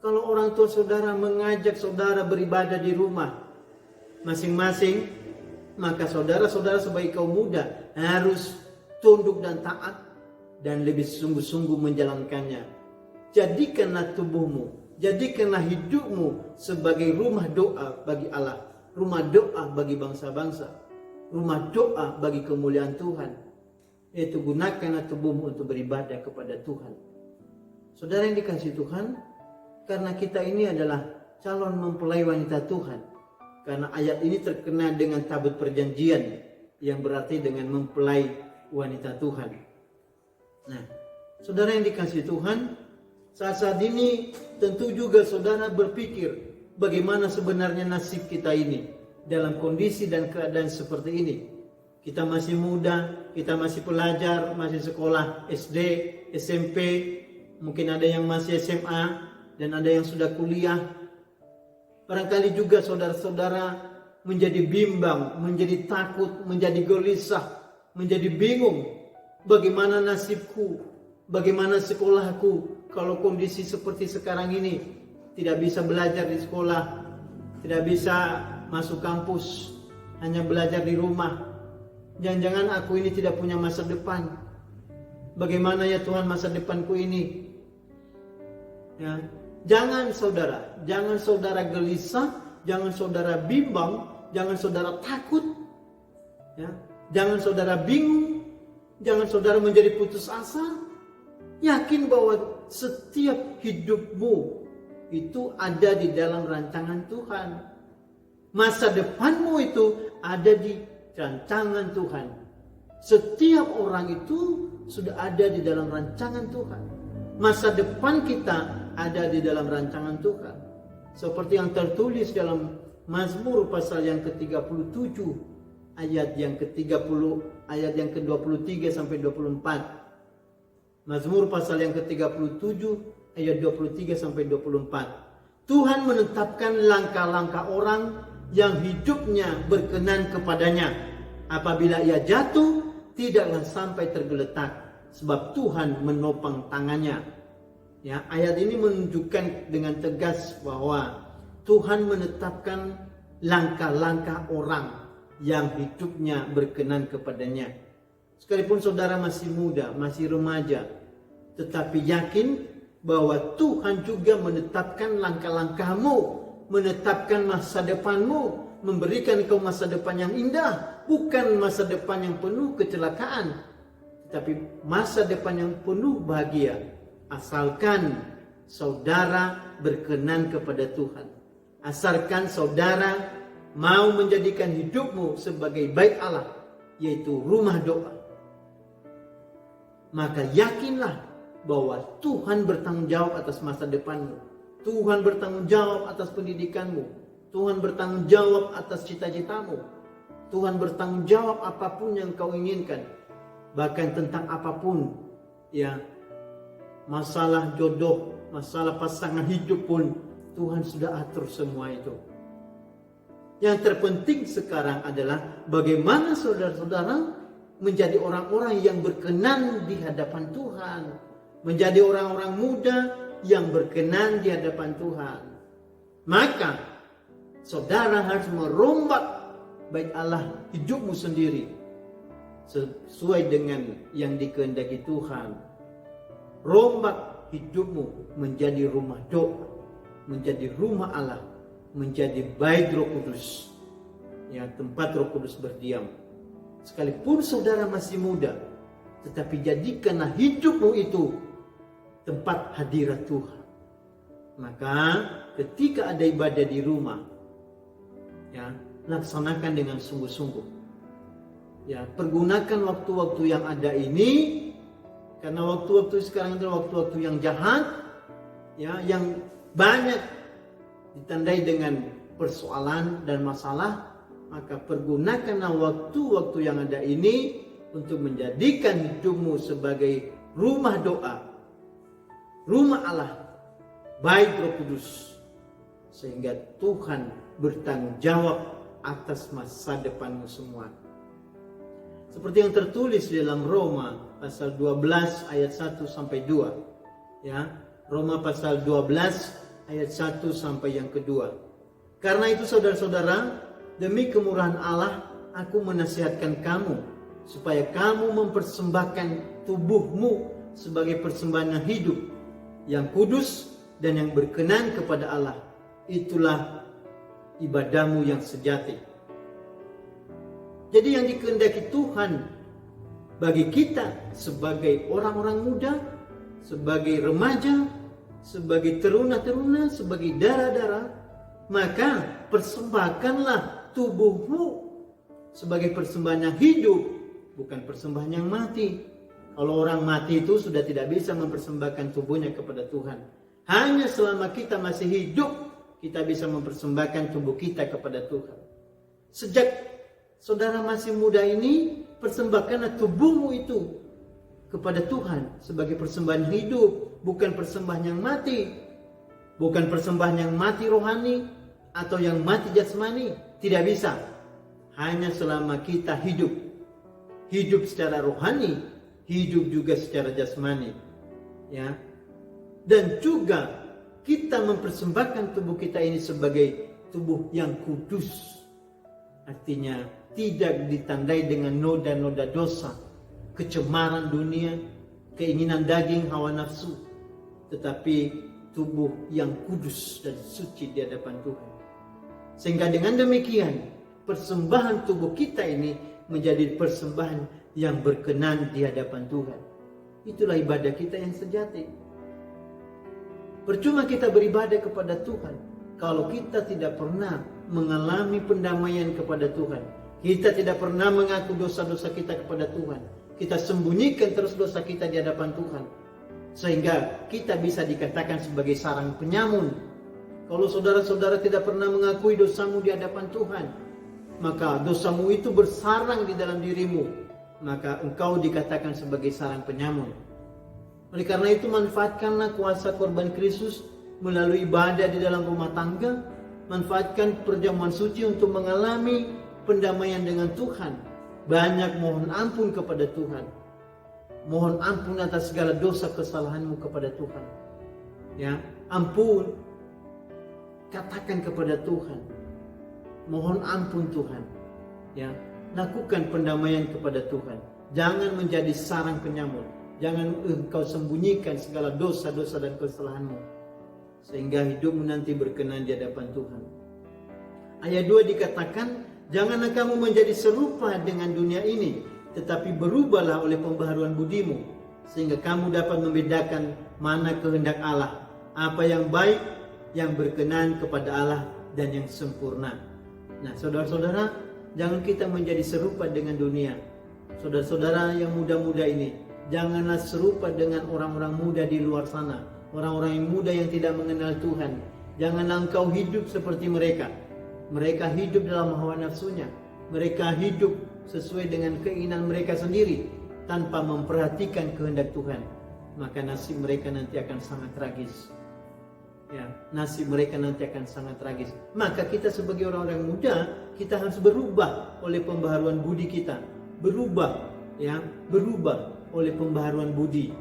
kalau orang tua saudara mengajak saudara beribadah di rumah masing-masing, maka saudara-saudara sebagai kaum muda harus tunduk dan taat dan lebih sungguh-sungguh menjalankannya. Jadikanlah tubuhmu, jadikanlah hidupmu sebagai rumah doa bagi Allah, rumah doa bagi bangsa-bangsa, rumah doa bagi kemuliaan Tuhan. Yaitu gunakanlah tubuhmu untuk beribadah kepada Tuhan. Saudara yang dikasihi Tuhan, karena kita ini adalah calon mempelai wanita Tuhan. Karena ayat ini terkena dengan tabut perjanjian, yang berarti dengan mempelai wanita Tuhan. Nah, saudara yang dikasihi Tuhan, saat ini tentu juga saudara berpikir bagaimana sebenarnya nasib kita ini dalam kondisi dan keadaan seperti ini. Kita masih muda, kita masih pelajar, masih sekolah SD, SMP, mungkin ada yang masih SMA, dan ada yang sudah kuliah. Barangkali juga saudara-saudara menjadi bimbang, menjadi takut, menjadi gelisah, menjadi bingung. Bagaimana nasibku? Bagaimana sekolahku? Kalau kondisi seperti sekarang ini, tidak bisa belajar di sekolah, tidak bisa masuk kampus, hanya belajar di rumah. Jangan-jangan aku ini tidak punya masa depan. Bagaimana ya Tuhan masa depanku ini? Ya, jangan saudara gelisah, jangan saudara bimbang, jangan saudara takut, ya, jangan saudara bingung, jangan saudara menjadi putus asa. Yakin bahwa setiap hidupmu itu ada di dalam rancangan Tuhan. Masa depanmu itu ada di rancangan Tuhan. Setiap orang itu sudah ada di dalam rancangan Tuhan. Masa depan kita ada di dalam rancangan Tuhan. Seperti yang tertulis dalam Mazmur pasal yang ke-37 ayat yang ke-23 sampai 24. Mazmur pasal yang ke-37 ayat 23 sampai 24. Tuhan menetapkan langkah-langkah orang yang hidupnya berkenan kepadanya. Apabila ia jatuh, tidaklah sampai tergeletak, sebab Tuhan menopang tangannya. Ya, ayat ini menunjukkan dengan tegas bahwa Tuhan menetapkan langkah-langkah orang yang hidupnya berkenan kepadanya. Sekalipun saudara masih muda, masih remaja, tetapi yakin bahwa Tuhan juga menetapkan langkah-langkahmu, menetapkan masa depanmu, memberikan kau masa depan yang indah, bukan masa depan yang penuh kecelakaan, tetapi masa depan yang penuh bahagia, asalkan saudara berkenan kepada Tuhan. Asalkan saudara mau menjadikan hidupmu sebagai bait Allah, yaitu rumah doa. Maka yakinlah bahwa Tuhan bertanggung jawab atas masa depanmu. Tuhan bertanggung jawab atas pendidikanmu. Tuhan bertanggung jawab atas cita-citamu. Tuhan bertanggung jawab apapun yang kau inginkan. Bahkan tentang apapun, ya, masalah jodoh, masalah pasangan hidup pun Tuhan sudah atur semua itu. Yang terpenting sekarang adalah bagaimana saudara-saudara menjadi orang-orang yang berkenan di hadapan Tuhan. Menjadi orang-orang muda yang berkenan di hadapan Tuhan. Maka saudara harus merombak bait Allah hidupmu sendiri sesuai dengan yang dikehendaki Tuhan. Rombak hidupmu menjadi rumah doa, menjadi rumah Allah, menjadi bait Roh Kudus, ya, tempat Roh Kudus berdiam. Sekalipun saudara masih muda, tetapi jadikanlah hidupmu itu tempat hadirat Tuhan. Maka ketika ada ibadah di rumah, ya, laksanakan dengan sungguh-sungguh. Ya, pergunakan waktu-waktu yang ada ini, karena waktu-waktu sekarang adalah waktu-waktu yang jahat, ya, yang banyak ditandai dengan persoalan dan masalah. Maka pergunakanlah waktu-waktu yang ada ini untuk menjadikan hidupmu sebagai rumah doa, rumah Allah, baik Roh Kudus, sehingga Tuhan bertanggung jawab atas masa depanmu semua. Seperti yang tertulis di dalam Roma pasal 12 ayat 1 sampai 2. Ya, Roma pasal 12 ayat 1 sampai yang kedua. Karena itu saudara-saudara, demi kemurahan Allah, aku menasihatkan kamu supaya kamu mempersembahkan tubuhmu sebagai persembahan yang hidup, yang kudus dan yang berkenan kepada Allah. Itulah ibadahmu yang sejati. Jadi yang dikehendaki Tuhan bagi kita sebagai orang-orang muda, sebagai remaja, sebagai teruna-teruna, sebagai dara-dara, maka persembahkanlah tubuhmu sebagai persembahan yang hidup, bukan persembahan yang mati. Kalau orang mati itu sudah tidak bisa mempersembahkan tubuhnya kepada Tuhan. Hanya selama kita masih hidup, kita bisa mempersembahkan tubuh kita kepada Tuhan. Sejak saudara masih muda ini, persembahkanlah tubuhmu itu kepada Tuhan sebagai persembahan hidup, bukan persembahan yang mati. Bukan persembahan yang mati rohani atau yang mati jasmani. Tidak bisa. Hanya selama kita hidup. Hidup secara rohani, hidup juga secara jasmani. Ya. Dan juga kita mempersembahkan tubuh kita ini sebagai tubuh yang kudus. Artinya tidak ditandai dengan noda-noda dosa, kecemaran dunia, keinginan daging, hawa nafsu, tetapi tubuh yang kudus dan suci di hadapan Tuhan. Sehingga dengan demikian, persembahan tubuh kita ini menjadi persembahan yang berkenan di hadapan Tuhan. Itulah ibadah kita yang sejati. Percuma kita beribadah kepada Tuhan kalau kita tidak pernah mengalami pendamaian kepada Tuhan. Kita tidak pernah mengaku dosa-dosa kita kepada Tuhan. Kita sembunyikan terus dosa kita di hadapan Tuhan. Sehingga kita bisa dikatakan sebagai sarang penyamun. Kalau saudara-saudara tidak pernah mengakui dosamu di hadapan Tuhan, maka dosamu itu bersarang di dalam dirimu. Maka engkau dikatakan sebagai sarang penyamun. Oleh karena itu manfaatkanlah kuasa korban Kristus melalui ibadah di dalam rumah tangga. Manfaatkan perjamuan suci untuk mengalami pendamaian dengan Tuhan. Banyak mohon ampun kepada Tuhan. Mohon ampun atas segala dosa kesalahanmu kepada Tuhan. Ya, ampun. Katakan kepada Tuhan. Mohon ampun Tuhan. Ya, lakukan pendamaian kepada Tuhan. Jangan menjadi sarang penyamun. Jangan engkau sembunyikan segala dosa-dosa dan kesalahanmu. Sehingga hidupmu nanti berkenan di hadapan Tuhan. Ayat 2 dikatakan, janganlah kamu menjadi serupa dengan dunia ini, tetapi berubahlah oleh pembaharuan budimu, sehingga kamu dapat membedakan mana kehendak Allah, apa yang baik, yang berkenan kepada Allah, dan yang sempurna. Nah, saudara-saudara, jangan kita menjadi serupa dengan dunia. Saudara-saudara yang muda-muda ini, janganlah serupa dengan orang-orang muda di luar sana, orang-orang yang muda yang tidak mengenal Tuhan. Janganlah engkau hidup seperti mereka. Mereka hidup dalam hawa nafsunya. Mereka hidup sesuai dengan keinginan mereka sendiri tanpa memperhatikan kehendak Tuhan. Maka nasib mereka nanti akan sangat tragis. Ya, nasib mereka nanti akan sangat tragis. Maka kita sebagai orang-orang muda, kita harus berubah oleh pembaharuan budi kita. Berubah oleh pembaharuan budi.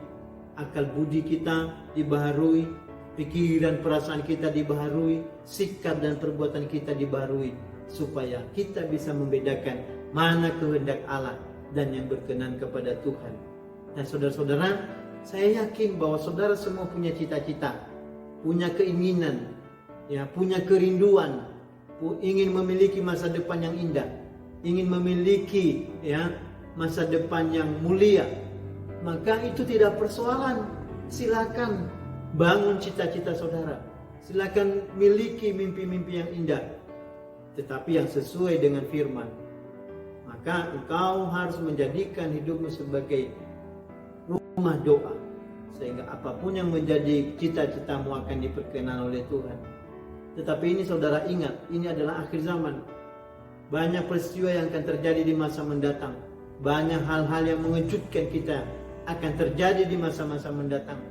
Akal budi kita dibaharui, pikiran perasaan kita dibaharui, sikap dan perbuatan kita dibaharui, supaya kita bisa membedakan mana kehendak Allah dan yang berkenan kepada Tuhan. Nah, saudara-saudara, saya yakin bahwa saudara semua punya cita-cita, punya keinginan, ya, punya kerinduan, ingin memiliki masa depan yang indah, ingin memiliki masa depan yang mulia. Maka itu tidak persoalan. Silakan bangun cita-cita saudara. Silakan miliki mimpi-mimpi yang indah, tetapi yang sesuai dengan firman. Maka engkau harus menjadikan hidupmu sebagai rumah doa, sehingga apapun yang menjadi cita-citamu akan diperkenan oleh Tuhan. Tetapi ini saudara ingat, ini adalah akhir zaman. Banyak peristiwa yang akan terjadi di masa mendatang. Banyak hal-hal yang mengejutkan kita akan terjadi di masa-masa mendatang.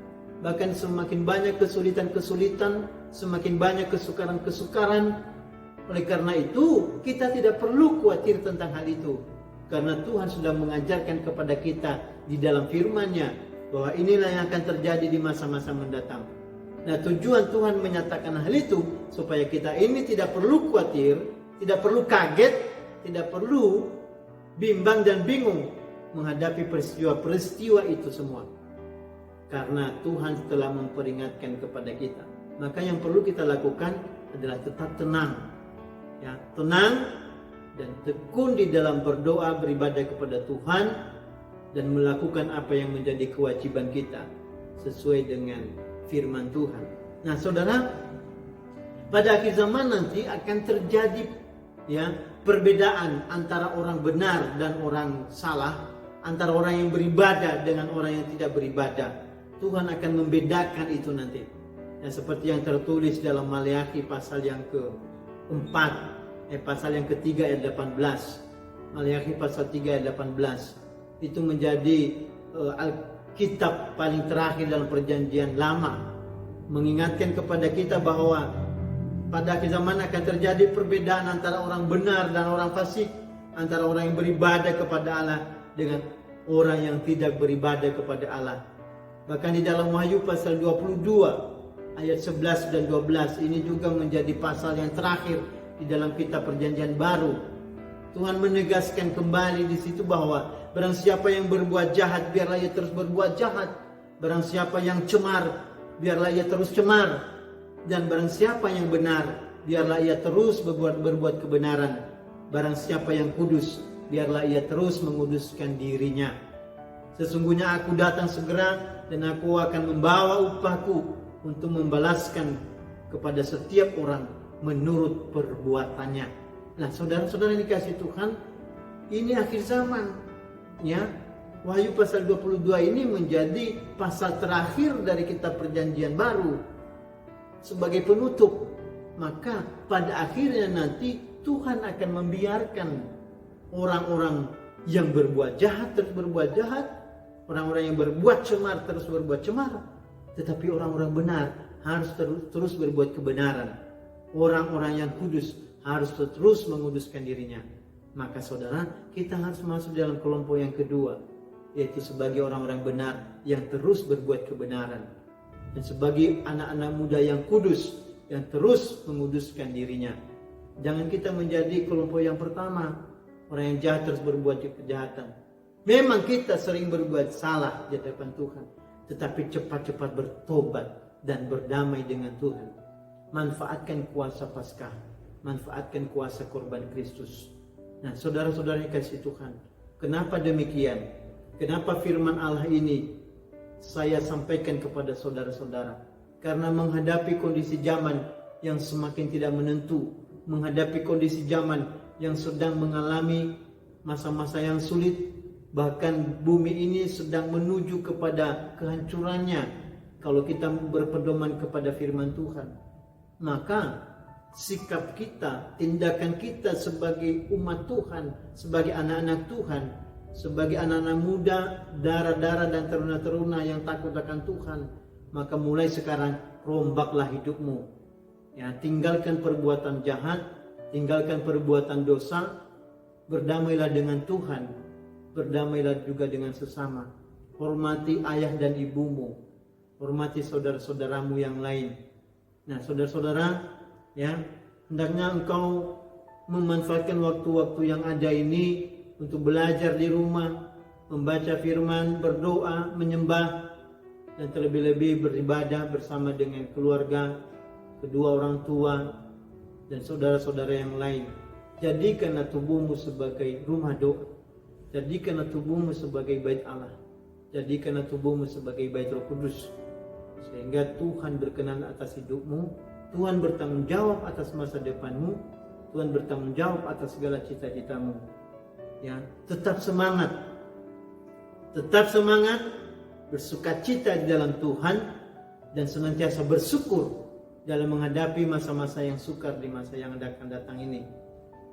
Bahkan semakin banyak kesulitan-kesulitan, semakin banyak kesukaran-kesukaran. Oleh karena itu, kita tidak perlu khawatir tentang hal itu. Karena Tuhan sudah mengajarkan kepada kita di dalam firman-Nya bahwa inilah yang akan terjadi di masa-masa mendatang. Nah, tujuan Tuhan menyatakan hal itu supaya kita ini tidak perlu khawatir, tidak perlu kaget, tidak perlu bimbang dan bingung menghadapi peristiwa-peristiwa itu semua. Karena Tuhan telah memperingatkan kepada kita. Maka yang perlu kita lakukan adalah tetap tenang. Ya, tenang dan tekun di dalam berdoa, beribadah kepada Tuhan dan melakukan apa yang menjadi kewajiban kita sesuai dengan firman Tuhan. Nah, saudara, pada akhir zaman nanti akan terjadi ya perbedaan antara orang benar dan orang salah, antara orang yang beribadah dengan orang yang tidak beribadah. Tuhan akan membedakan itu nanti. Ya, seperti yang tertulis dalam Maleakhi pasal yang keempat, pasal yang ketiga ayat 18. Maleakhi pasal 3 ayat 18. Itu menjadi Alkitab paling terakhir dalam perjanjian lama. Mengingatkan kepada kita bahwa pada akhir zaman akan terjadi perbedaan antara orang benar dan orang fasik, antara orang yang beribadah kepada Allah dengan orang yang tidak beribadah kepada Allah. Bahkan di dalam Wahyu pasal 22 ayat 11 dan 12 ini juga menjadi pasal yang terakhir di dalam kitab perjanjian baru. Tuhan menegaskan kembali di situ bahwa barang siapa yang berbuat jahat, biarlah ia terus berbuat jahat. Barang siapa yang cemar, biarlah ia terus cemar. Dan barang siapa yang benar, biarlah ia terus berbuat kebenaran. Barang siapa yang kudus, biarlah ia terus menguduskan dirinya. Sesungguhnya aku datang segera dan aku akan membawa upahku untuk membalaskan kepada setiap orang menurut perbuatannya. Nah, saudara-saudara yang dikasihi Tuhan, ini akhir zaman. Ya, Wahyu pasal 22 ini menjadi pasal terakhir dari kitab perjanjian baru sebagai penutup. Maka pada akhirnya nanti Tuhan akan membiarkan orang-orang yang berbuat jahat terus berbuat jahat, orang-orang yang berbuat cemar terus berbuat cemar, tetapi orang-orang benar harus terus berbuat kebenaran. Orang-orang yang kudus harus terus menguduskan dirinya. Maka saudara, kita harus masuk dalam kelompok yang kedua, yaitu sebagai orang-orang benar yang terus berbuat kebenaran, dan sebagai anak-anak muda yang kudus yang terus menguduskan dirinya. Jangan kita menjadi kelompok yang pertama, orang yang jahat terus berbuat kejahatan. Memang kita sering berbuat salah di hadapan Tuhan, tetapi cepat-cepat bertobat dan berdamai dengan Tuhan. Manfaatkan kuasa Paskah, manfaatkan kuasa korban Kristus. Nah, saudara-saudara yang kasih Tuhan, kenapa demikian? Kenapa firman Allah ini saya sampaikan kepada saudara-saudara? Karena menghadapi kondisi zaman yang semakin tidak menentu, menghadapi kondisi zaman yang sedang mengalami masa-masa yang sulit, bahkan bumi ini sedang menuju kepada kehancurannya kalau kita berpedoman kepada firman Tuhan. Maka sikap kita, tindakan kita sebagai umat Tuhan, sebagai anak-anak Tuhan, sebagai anak-anak muda, darah-darah dan teruna-teruna yang takut akan Tuhan, maka mulai sekarang rombaklah hidupmu. Ya, tinggalkan perbuatan jahat, tinggalkan perbuatan dosa, berdamailah dengan Tuhan, berdamailah juga dengan sesama. Hormati ayah dan ibumu, hormati saudara-saudaramu yang lain. Nah, saudara-saudara, ya, hendaknya engkau memanfaatkan waktu-waktu yang ada ini untuk belajar di rumah, membaca firman, berdoa, menyembah, dan terlebih-lebih beribadah bersama dengan keluarga, kedua orang tua, dan saudara-saudara yang lain. Jadikanlah tubuhmu sebagai rumah doa. Jadikanlah tubuhmu sebagai bait Allah. Jadikanlah tubuhmu sebagai bait Roh Kudus. Sehingga Tuhan berkenan atas hidupmu, Tuhan bertanggung jawab atas masa depanmu, Tuhan bertanggung jawab atas segala cita-citamu. Ya, tetap semangat, bersukacita di dalam Tuhan, dan senantiasa bersyukur dalam menghadapi masa-masa yang sukar di masa yang akan datang ini.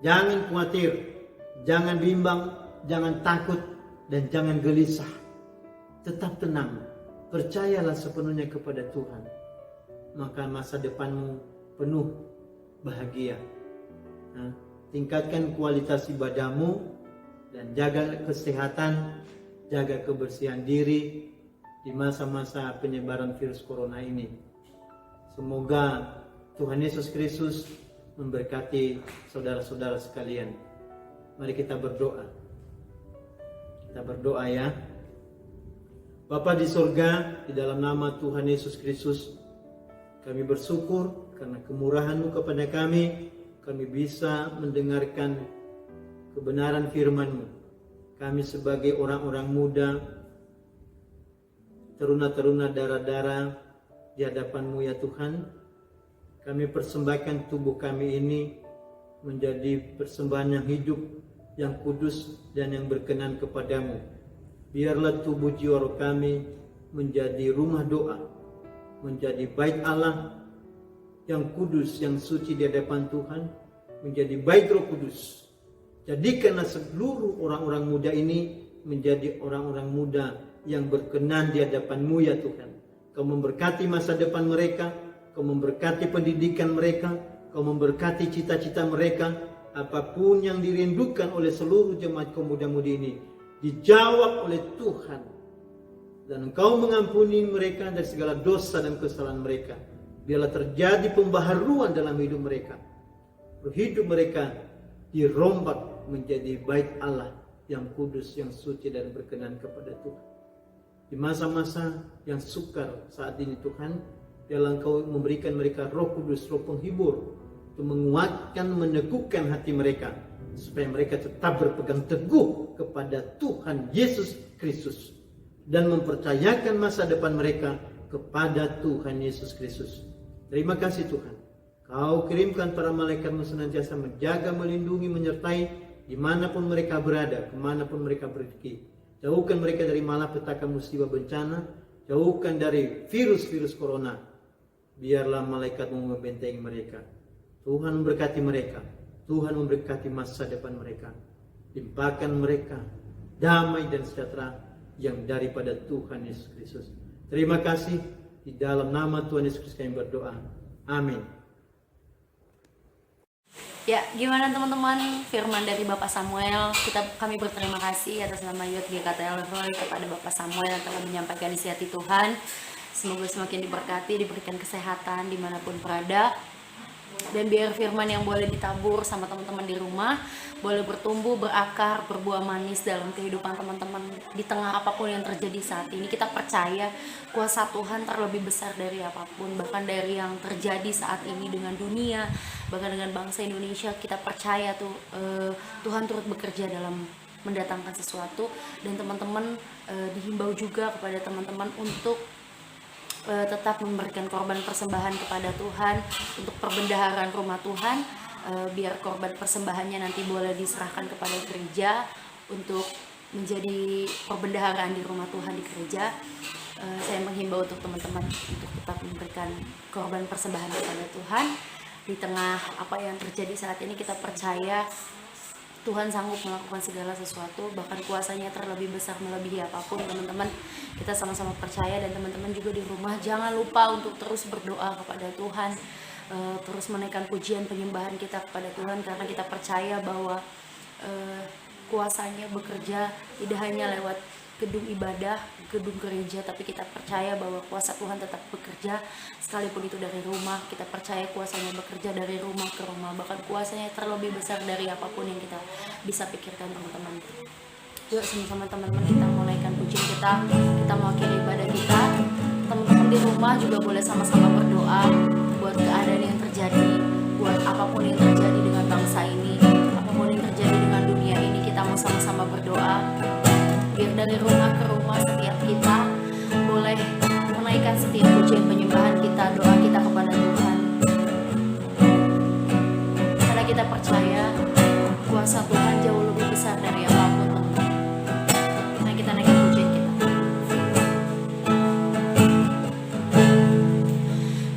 Jangan khawatir, jangan bimbang, jangan takut, dan jangan gelisah. tetap tenang, percayalah sepenuhnya kepada Tuhan, maka masa depanmu penuh bahagia. Nah, tingkatkan kualitas ibadahmu dan jaga kesehatan, jaga kebersihan diri di masa-masa penyebaran virus corona ini. Semoga Tuhan Yesus Kristus memberkati saudara-saudara sekalian. Mari kita berdoa. Kita berdoa ya. Bapa di sorga, di dalam nama Tuhan Yesus Kristus, kami bersyukur karena kemurahan-Mu kepada kami bisa mendengarkan kebenaran firman-Mu. Kami sebagai orang-orang muda, teruna-teruna darah-darah di hadapan-Mu ya Tuhan, kami persembahkan tubuh kami ini menjadi persembahan yang hidup, yang kudus dan yang berkenan kepadamu. Biarlah tubuh jiwa roh kami menjadi rumah doa, menjadi bait Allah yang kudus, yang suci di hadapan Tuhan, menjadi bait Roh Kudus. Jadikanlah seluruh orang-orang muda ini menjadi orang-orang muda yang berkenan di hadapan-Mu ya Tuhan. Kau memberkati masa depan mereka, Kau memberkati pendidikan mereka, Kau memberkati cita-cita mereka. Apapun yang dirindukan oleh seluruh jemaat kaum muda-mudi ini dijawab oleh Tuhan, dan Engkau mengampuni mereka dari segala dosa dan kesalahan mereka. Biarlah terjadi pembaharuan dalam hidup mereka. Hidup mereka dirombak menjadi bait Allah yang kudus, yang suci dan berkenan kepada Tuhan. Di masa-masa yang sukar saat ini Tuhan, biarlah Engkau memberikan mereka Roh Kudus, Roh penghibur, untuk menguatkan, meneguhkan hati mereka, supaya mereka tetap berpegang teguh kepada Tuhan Yesus Kristus dan mempercayakan masa depan mereka kepada Tuhan Yesus Kristus. Terima kasih Tuhan. Kau kirimkan para malaikat-Mu senantiasa menjaga, melindungi, menyertai dimanapun mereka berada, kemanapun mereka pergi. Jauhkan mereka dari malapetaka, musibah, bencana. Jauhkan dari virus-virus corona. Biarlah malaikat-Mu membentengi mereka. Tuhan memberkati mereka. Tuhan memberkati masa depan mereka. Limpahkan mereka damai dan sejahtera yang daripada Tuhan Yesus Kristus. Terima kasih. Di dalam nama Tuhan Yesus Kristus kami berdoa. Amin. Ya, gimana teman-teman firman dari Bapak Samuel? Kami berterima kasih atas nama Youth GKTL Roy kepada Bapak Samuel yang telah menyampaikan isi hati Tuhan. Semoga semakin diberkati, diberikan kesehatan dimanapun berada. Dan biar firman yang boleh ditabur sama teman-teman di rumah boleh bertumbuh, berakar, berbuah manis dalam kehidupan teman-teman di tengah apapun yang terjadi saat ini. Kita percaya kuasa Tuhan terlebih besar dari apapun, bahkan dari yang terjadi saat ini dengan dunia, bahkan dengan bangsa Indonesia. Kita percaya Tuhan turut bekerja dalam mendatangkan sesuatu. Dan teman-teman dihimbau juga kepada teman-teman untuk tetap memberikan korban persembahan kepada Tuhan untuk perbendaharaan rumah Tuhan, biar korban persembahannya nanti boleh diserahkan kepada gereja untuk menjadi perbendaharaan di rumah Tuhan di gereja. Saya menghimbau untuk teman-teman untuk tetap memberikan korban persembahan kepada Tuhan di tengah apa yang terjadi saat ini. Kita percaya Tuhan sanggup melakukan segala sesuatu, bahkan kuasanya terlebih besar melebihi apapun. Teman-teman, kita sama-sama percaya, dan teman-teman juga di rumah jangan lupa untuk terus berdoa kepada Tuhan, terus menaikkan pujian penyembahan kita kepada Tuhan, karena kita percaya bahwa kuasanya bekerja tidak hanya lewat gedung ibadah, gedung gereja, tapi kita percaya bahwa kuasa Tuhan tetap bekerja sekalipun itu dari rumah. Kita percaya kuasanya bekerja dari rumah ke rumah, bahkan kuasanya terlebih besar dari apapun yang kita bisa pikirkan teman-teman. Yuk sama-sama teman-teman kita mulaikan pujian kita mau akhiri ibadah kita. Teman-teman di rumah juga boleh sama-sama berdoa buat keadaan yang terjadi, buat apapun yang terjadi dengan bangsa ini, apapun yang terjadi dengan dunia ini. Kita mau sama-sama berdoa biar dari rumah ke rumah setiap kita boleh menaikkan setiap pujian penyembahan kita, doa kita kepada Tuhan, karena kita percaya kuasa Tuhan jauh lebih besar dari apapun, teman-teman. Nah, kita naikkan pujian kita.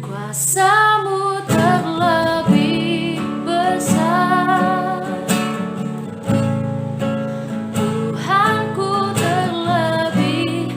Kuasa-Mu terlebih besar, Tuhanku terlebih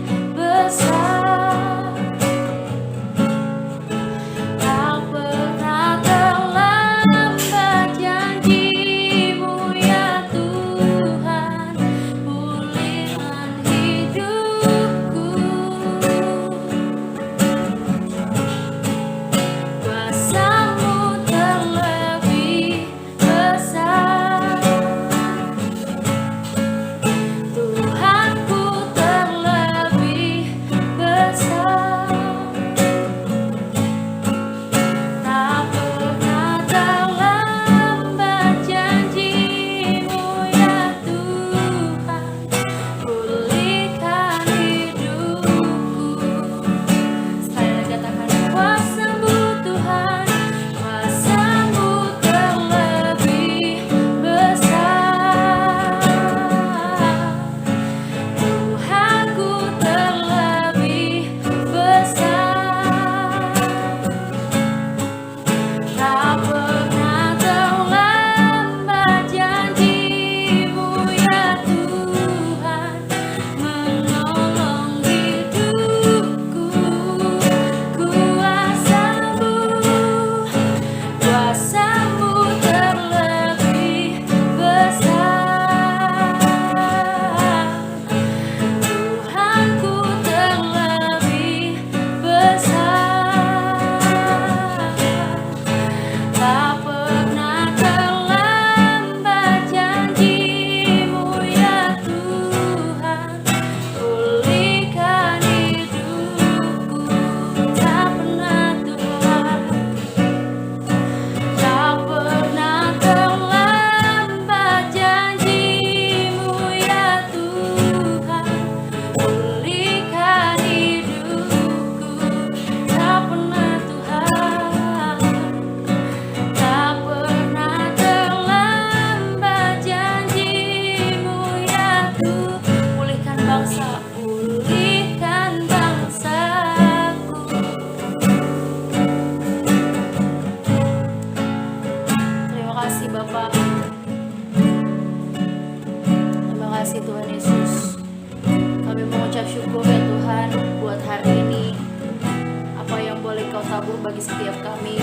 tabur bagi setiap kami.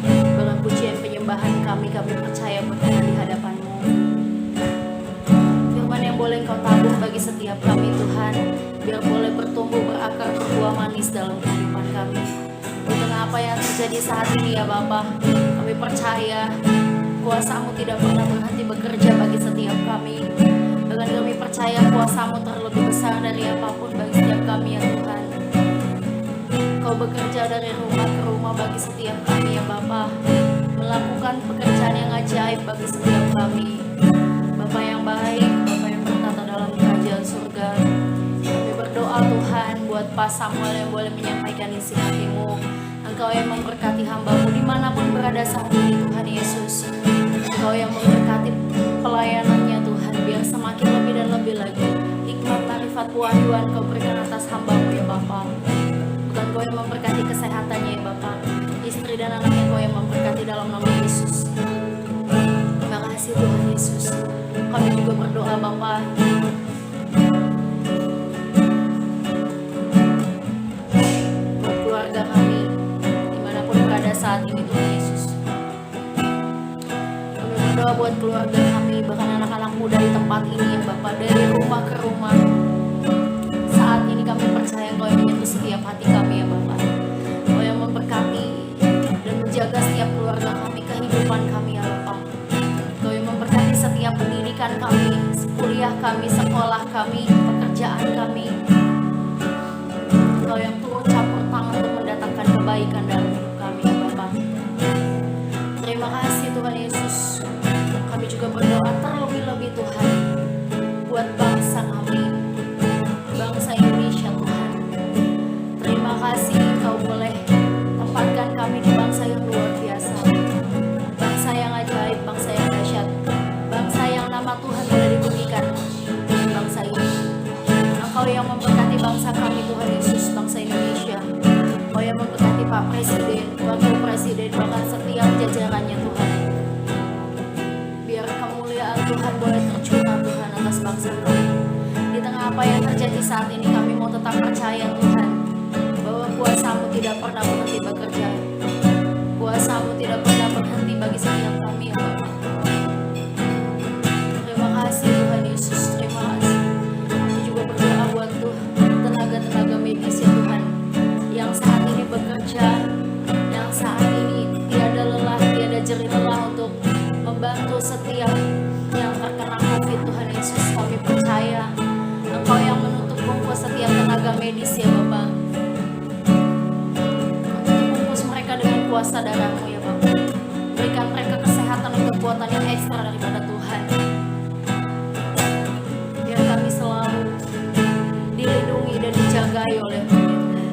Dengan pujian penyembahan kami percaya berkenan di hadapan-Mu. Firman yang boleh Engkau tabur bagi setiap kami Tuhan, biar boleh bertumbuh berakar berbuah manis dalam kehidupan kami. Di tengah apa yang terjadi saat ini ya Bapa, kami percaya kuasa-Mu tidak pernah berhenti bekerja bagi setiap kami. Dengan kami percaya kuasa-Mu terlebih besar dari apapun bagi setiap kami ya Tuhan. Kau bekerja dari rumah ke rumah bagi setiap kami ya Bapa, melakukan pekerjaan yang ajaib bagi setiap kami. Bapa yang baik, Bapa yang bertata dalam kerajaan surga, kami berdoa Tuhan buat Pak Samuel yang boleh menyampaikan isi hati-Mu. Engkau yang memberkati hamba-Mu dimanapun berada saat ini Tuhan Yesus. Engkau yang memberkati pelayanannya Tuhan, biar semakin lebih dan lebih lagi hikmat, marifat, kewahyuan Kau berikan atas hamba-Mu ya Bapa. Bukan Kau yang memberkati kesehatannya ya Bapa, istri dan anaknya Kau yang memberkati dalam nama Yesus. Terima kasih Tuhan Yesus. Kami juga berdoa Bapa, buat keluarga kami dimanapun berada saat ini Tuhan Yesus. Kami berdoa buat keluarga kami, bahkan anak-anak muda di tempat ini ya Bapa, dari rumah ke rumah. Saat ini kami percaya Kau yang menyentuh setiap hati kami ya Bapa. Kau yang memberkati dan menjaga setiap keluarga kami, kehidupan kami ya Bapa. Kau yang memberkati setiap pendidikan kami, kuliah kami, sekolah kami, pekerjaan kami. Kau yang turut campur tangan untuk mendatangkan kebaikan dalam hidup kami ya Bapa. Terima kasih Tuhan Yesus. Kami juga berdoa terlebih-lebih Tuhan buat bangsa kami, bangsa Indonesia Tuhan. Terima kasih Kau boleh tempatkan kami di bangsa yang luar biasa, bangsa yang ajaib, bangsa yang dahsyat, bangsa yang nama Tuhan boleh ditinggikan di bangsa ini. Engkau yang memberkati bangsa kami Tuhan Yesus, bangsa Indonesia. Kau yang memberkati Pak Presiden, Wakil Presiden, bahkan setiap jajarannya Tuhan. Biar kemuliaan Tuhan boleh tercurah Tuhan atas bangsa kami. Di tengah apa yang terjadi saat ini, kami mau tetap percaya Tuhan bahwa kuasa-Mu tidak pernah berhenti bekerja. Kuasa-Mu tidak pernah berhenti bagi setiap kami ya Bapa. Terima kasih Tuhan Yesus, terima kasih. Kami juga berdoa buat Tuhan tenaga-tenaga medis ya Tuhan, yang saat ini bekerja, yang saat ini tiada lelah, tiada jerih lelah untuk membantu setiap yang terkena COVID Tuhan Yesus. Kami percaya Engkau yang menutup bungkus setiap tenaga medis ya Bapa. Menutup bungkus mereka dengan kuasa darah-Mu ya Bapa. Berikan mereka kesehatan dan kekuatan yang ekstra daripada Tuhan. Biar kami selalu dilindungi dan dijagai oleh-Mu ya Tuhan.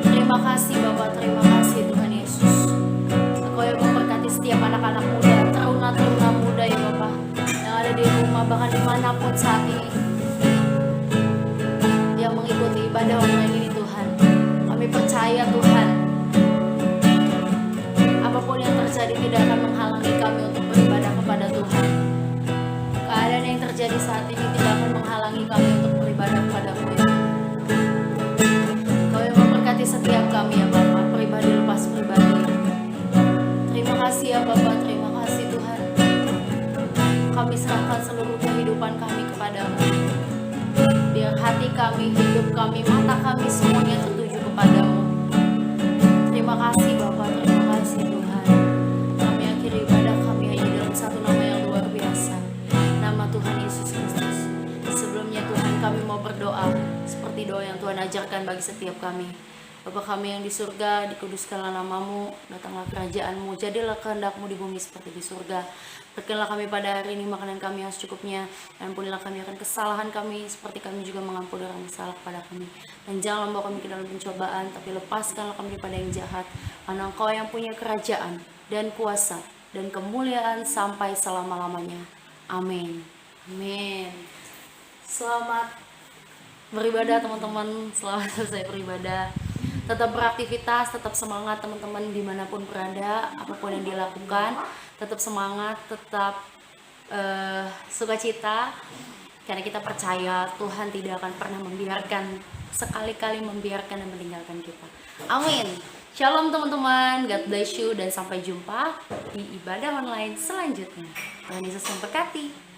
Terima kasih Bapa, terima kasih Tuhan Yesus. Engkau yang memberkati setiap anak-anak muda, teruna-teruna muda ya Bapa, yang ada di rumah bahkan dimanapun saat ini, yang mengikuti ibadah online ini Tuhan. Kami percaya Tuhan, apapun yang terjadi tidak akan menghalangi kami untuk beribadah kepada Tuhan. Keadaan yang terjadi saat ini tidak akan menghalangi kami untuk beribadah kepada-Mu ya. Kau yang memberkati setiap kami ya Bapa, pribadi lepas pribadi. Terima kasih ya Bapa, terima kasih Tuhan. Kami serahkan seluruh kehidupan kami kepada-Mu. Biar hati kami, hidup kami, mata kami semuanya tertuju kepada-Mu. Terima kasih Bapa, terima kasih Tuhan. Kami akhiri ibadah kami hanya dalam satu nama yang luar biasa, nama Tuhan Yesus Kristus. Sebelumnya Tuhan, kami mau berdoa seperti doa yang Tuhan ajarkan bagi setiap kami. Bapa kami yang di surga, dikuduskanlah nama-Mu, datanglah kerajaan-Mu, jadilah kehendak-Mu di bumi seperti di surga. Berikanlah kami pada hari ini makanan kami yang secukupnya, dan ampunilah kami akan kesalahan kami, seperti kami juga mengampuni orang yang salah kepada kami. Dan jangan membawa kami ke dalam pencobaan, tapi lepaskanlah kami daripada yang jahat. Karena Engkau yang punya kerajaan, dan kuasa, dan kemuliaan sampai selama-lamanya. Amin. Amin. Selamat beribadah teman-teman, selamat selesai beribadah. Tetap beraktivitas, tetap semangat teman-teman dimanapun berada, apapun yang dilakukan, tetap semangat, tetap sukacita, karena kita percaya Tuhan tidak akan pernah membiarkan sekali-kali membiarkan dan meninggalkan kita. Amin. Shalom teman-teman, God bless you dan sampai jumpa di ibadah online selanjutnya. Tuhan Yesus memberkati.